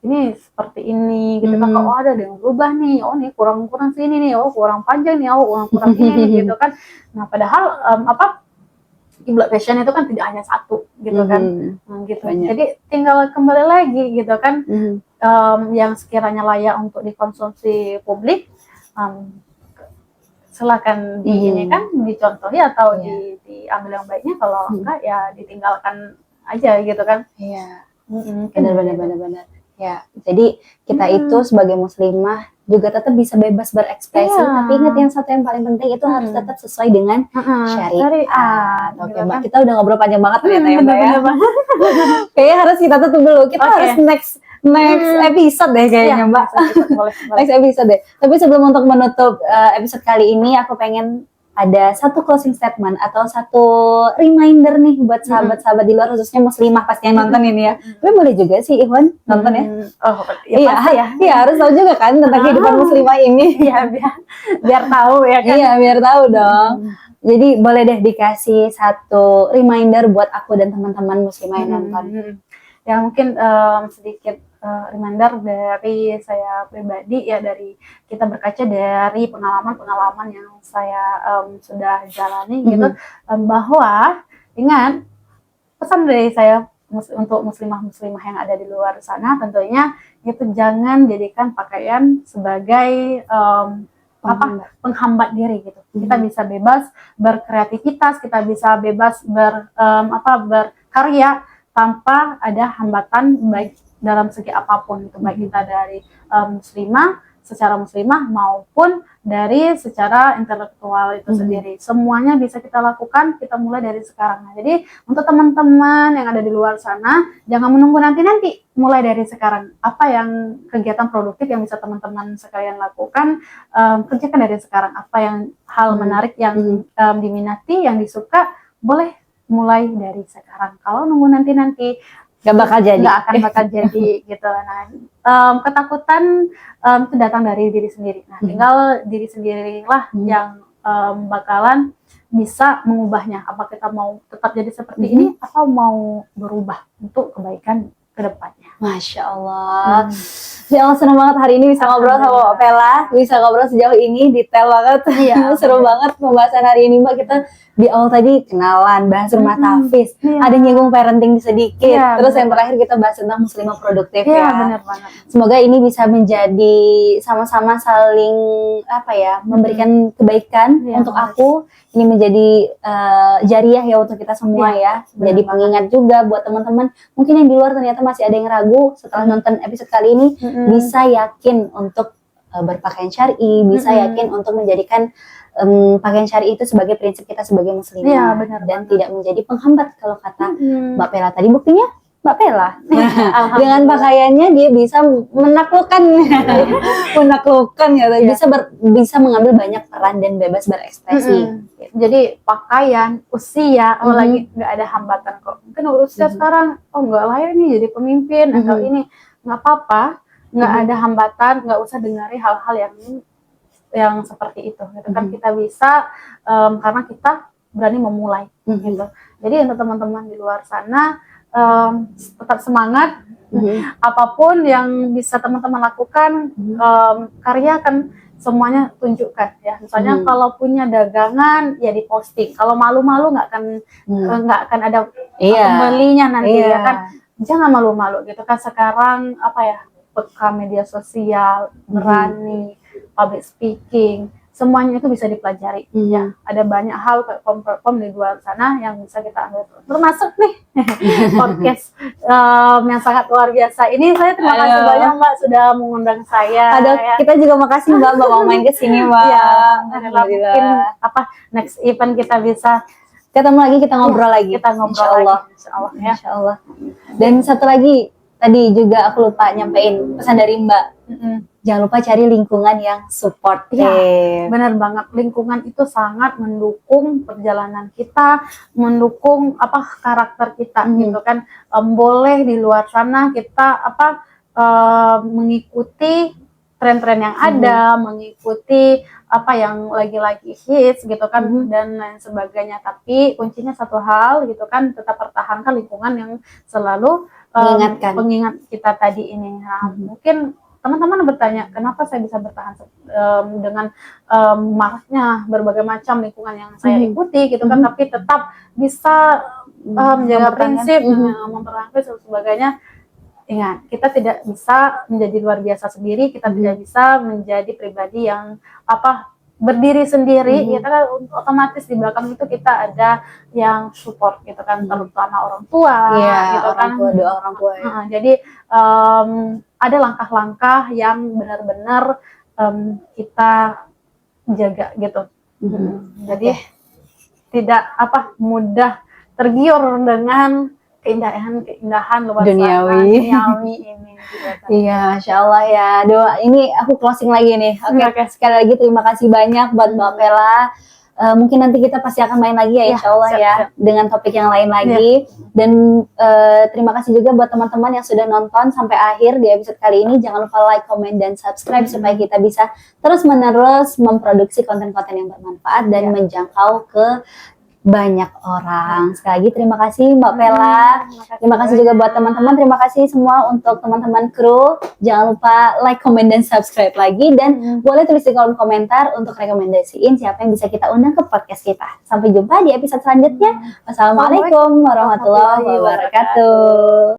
ini seperti ini gitu kan, oh ada yang berubah nih, oh nih kurang sini nih, oh kurang panjang nih, oh kurang ini nih gitu kan. Nah padahal kiblat fashion itu kan tidak hanya satu gitu kan, gitu. Banyak. Jadi tinggal kembali lagi gitu kan, yang sekiranya layak untuk dikonsumsi publik, silakan ini kan dicontohi atau diambil yang baiknya, kalau enggak ya ditinggalkan aja gitu kan. Iya. Benar. Ya, jadi kita itu sebagai muslimah juga tetap bisa bebas berekspresi, tapi ingat yang satu yang paling penting itu harus tetap sesuai dengan syariat. Oke, Mbak, kita udah ngobrol panjang banget ternyata ya, Mbak ya. Kayaknya harus kita tutup dulu. Kita harus next episode deh kayaknya, Mbak. Next episode deh. Tapi sebelum untuk menutup episode kali ini, aku pengen ada satu closing statement atau satu reminder nih buat sahabat-sahabat di luar, khususnya muslimah pasti yang nonton ini ya. Tapi boleh juga sih Ikhwan nonton ya. Oh iya, iya harus tahu juga kan tentang kehidupan muslimah ini. Iya, biar tahu ya kan. Iya biar tahu dong. Jadi boleh deh dikasih satu reminder buat aku dan teman-teman muslimah yang nonton. Ya mungkin sedikit reminder dari saya pribadi ya, dari kita berkaca dari pengalaman yang saya sudah jalani gitu, bahwa ingat pesan dari saya untuk muslimah yang ada di luar sana, tentunya itu jangan jadikan pakaian sebagai penghambat diri gitu. Kita bisa bebas berkreativitas, kita bisa bebas berkarya tanpa ada hambatan, baik dalam segi apapun itu, baik kita dari secara muslimah maupun dari secara intelektual itu sendiri. Semuanya bisa kita lakukan, kita mulai dari sekarang. Nah, jadi untuk teman-teman yang ada di luar sana, jangan menunggu nanti, mulai dari sekarang. Apa yang kegiatan produktif yang bisa teman-teman sekalian lakukan, kerjakan dari sekarang. Apa yang hal menarik yang diminati, yang disuka, boleh mulai dari sekarang. Kalau nunggu nanti nggak akan bakal jadi gitu. Nah, ketakutan itu datang dari diri sendiri. Nah, tinggal diri sendirilah yang bakalan bisa mengubahnya. Apa kita mau tetap jadi seperti ini atau mau berubah untuk kebaikan ke depannya. Masya Allah. Ya Allah, senang banget hari ini bisa ngobrol sama Mbak Pela, bisa ngobrol sejauh ini, detail banget. Iya, seru banget pembahasan hari ini, Mbak. Kita di awal tadi kenalan, bahas rumah tahfiz, ada nyinggung parenting sedikit, terus yang terakhir kita bahas tentang muslimah produktif ya. Benar banget. Semoga ini bisa menjadi sama-sama saling memberikan kebaikan untuk aku. Ini menjadi jariah ya untuk kita semua ya. Jadi pengingat juga buat teman-teman. Mungkin yang di luar ternyata masih ada yang ragu setelah nonton episode kali ini, bisa yakin untuk berpakaian syar'i, bisa yakin untuk menjadikan pakaian syar'i itu sebagai prinsip kita sebagai muslimah, dan tidak menjadi penghambat kalau kata Mbak Pela tadi. Buktinya Mbak Pela dengan pakaiannya dia bisa menaklukkan ya, bisa mengambil banyak peran dan bebas berekspresi. Jadi pakaian, usia, lagi nggak ada hambatan kok. Mungkin usia sekarang, nggak layak nih jadi pemimpin atau ini, nggak apa-apa, nggak ada hambatan, nggak usah dengari hal-hal yang seperti itu. Gitu kan kita bisa karena kita berani memulai. Gitu. Jadi untuk teman-teman di luar sana, tetap semangat. Apapun yang bisa teman-teman lakukan, karyakan, semuanya tunjukkan ya. Misalnya kalau punya dagangan ya diposting. Kalau malu-malu nggak akan ada pembelinya nanti ya kan. Jangan malu-malu gitu kan. Sekarang peka media sosial, berani public speaking, semuanya itu bisa dipelajari. Hmm. Ya, ada banyak hal platform di luar sana yang bisa kita ambil. Termasuk nih podcast yang sangat luar biasa. Ini saya terima kasih Aduh. banyak Mbak sudah mengundang saya. Aduh, ya. kita juga makasih Mbak mau main ke sini Mbak. Ya, mungkin Alhamdulillah. next event kita bisa Ketemu lagi, kita ngobrol lagi. kita ngobrol Insyaallah. lagi. Insyaallah ya. Insyaallah. Dan satu lagi, tadi juga aku lupa nyampein pesan dari Mbak. Jangan lupa cari lingkungan yang supportive. Benar banget, lingkungan itu sangat mendukung perjalanan kita, mendukung karakter kita gitu kan. Boleh di luar sana kita mengikuti tren-tren yang ada, mengikuti apa yang lagi-lagi hits gitu kan dan lain sebagainya. Tapi kuncinya satu hal gitu kan, tetap pertahankan lingkungan yang selalu pengingat kita tadi ini. Nah, mungkin teman-teman bertanya, kenapa saya bisa bertahan dengan maraknya berbagai macam lingkungan yang saya ikuti gitu kan, tapi tetap bisa menjaga prinsip, mempertahankan prinsip dan sebagainya. Ingat, kita tidak bisa menjadi luar biasa sendiri, kita tidak bisa menjadi pribadi yang berdiri sendiri, kita kan otomatis di belakang itu kita ada yang support gitu kan, terutama orang tua, gitu orang kan. tua, doa orang tua. Ya. Jadi ada langkah-langkah yang benar-benar kita jaga gitu. Jadi tidak mudah tergiur dengan keindahan luar duniawi ini. Iya, Masya Allah ya. Doa ini aku closing lagi nih. Oke. Sekali lagi terima kasih banyak buat Mbak Pela. Mungkin nanti kita pasti akan main lagi ya, Insya Allah ya, dengan topik yang lain lagi. Dan terima kasih juga buat teman-teman yang sudah nonton sampai akhir di episode kali ini. Jangan lupa like, comment, dan subscribe supaya kita bisa terus-menerus memproduksi konten-konten yang bermanfaat dan menjangkau ke banyak orang. Sekali lagi terima kasih Mbak Pela. Terima kasih juga buat teman-teman. Terima kasih semua untuk teman-teman kru. Jangan lupa like, comment, dan subscribe lagi. Dan boleh tulis di kolom komentar untuk rekomendasiin siapa yang bisa kita undang ke podcast kita. Sampai jumpa di episode selanjutnya. Wassalamualaikum warahmatullahi wabarakatuh.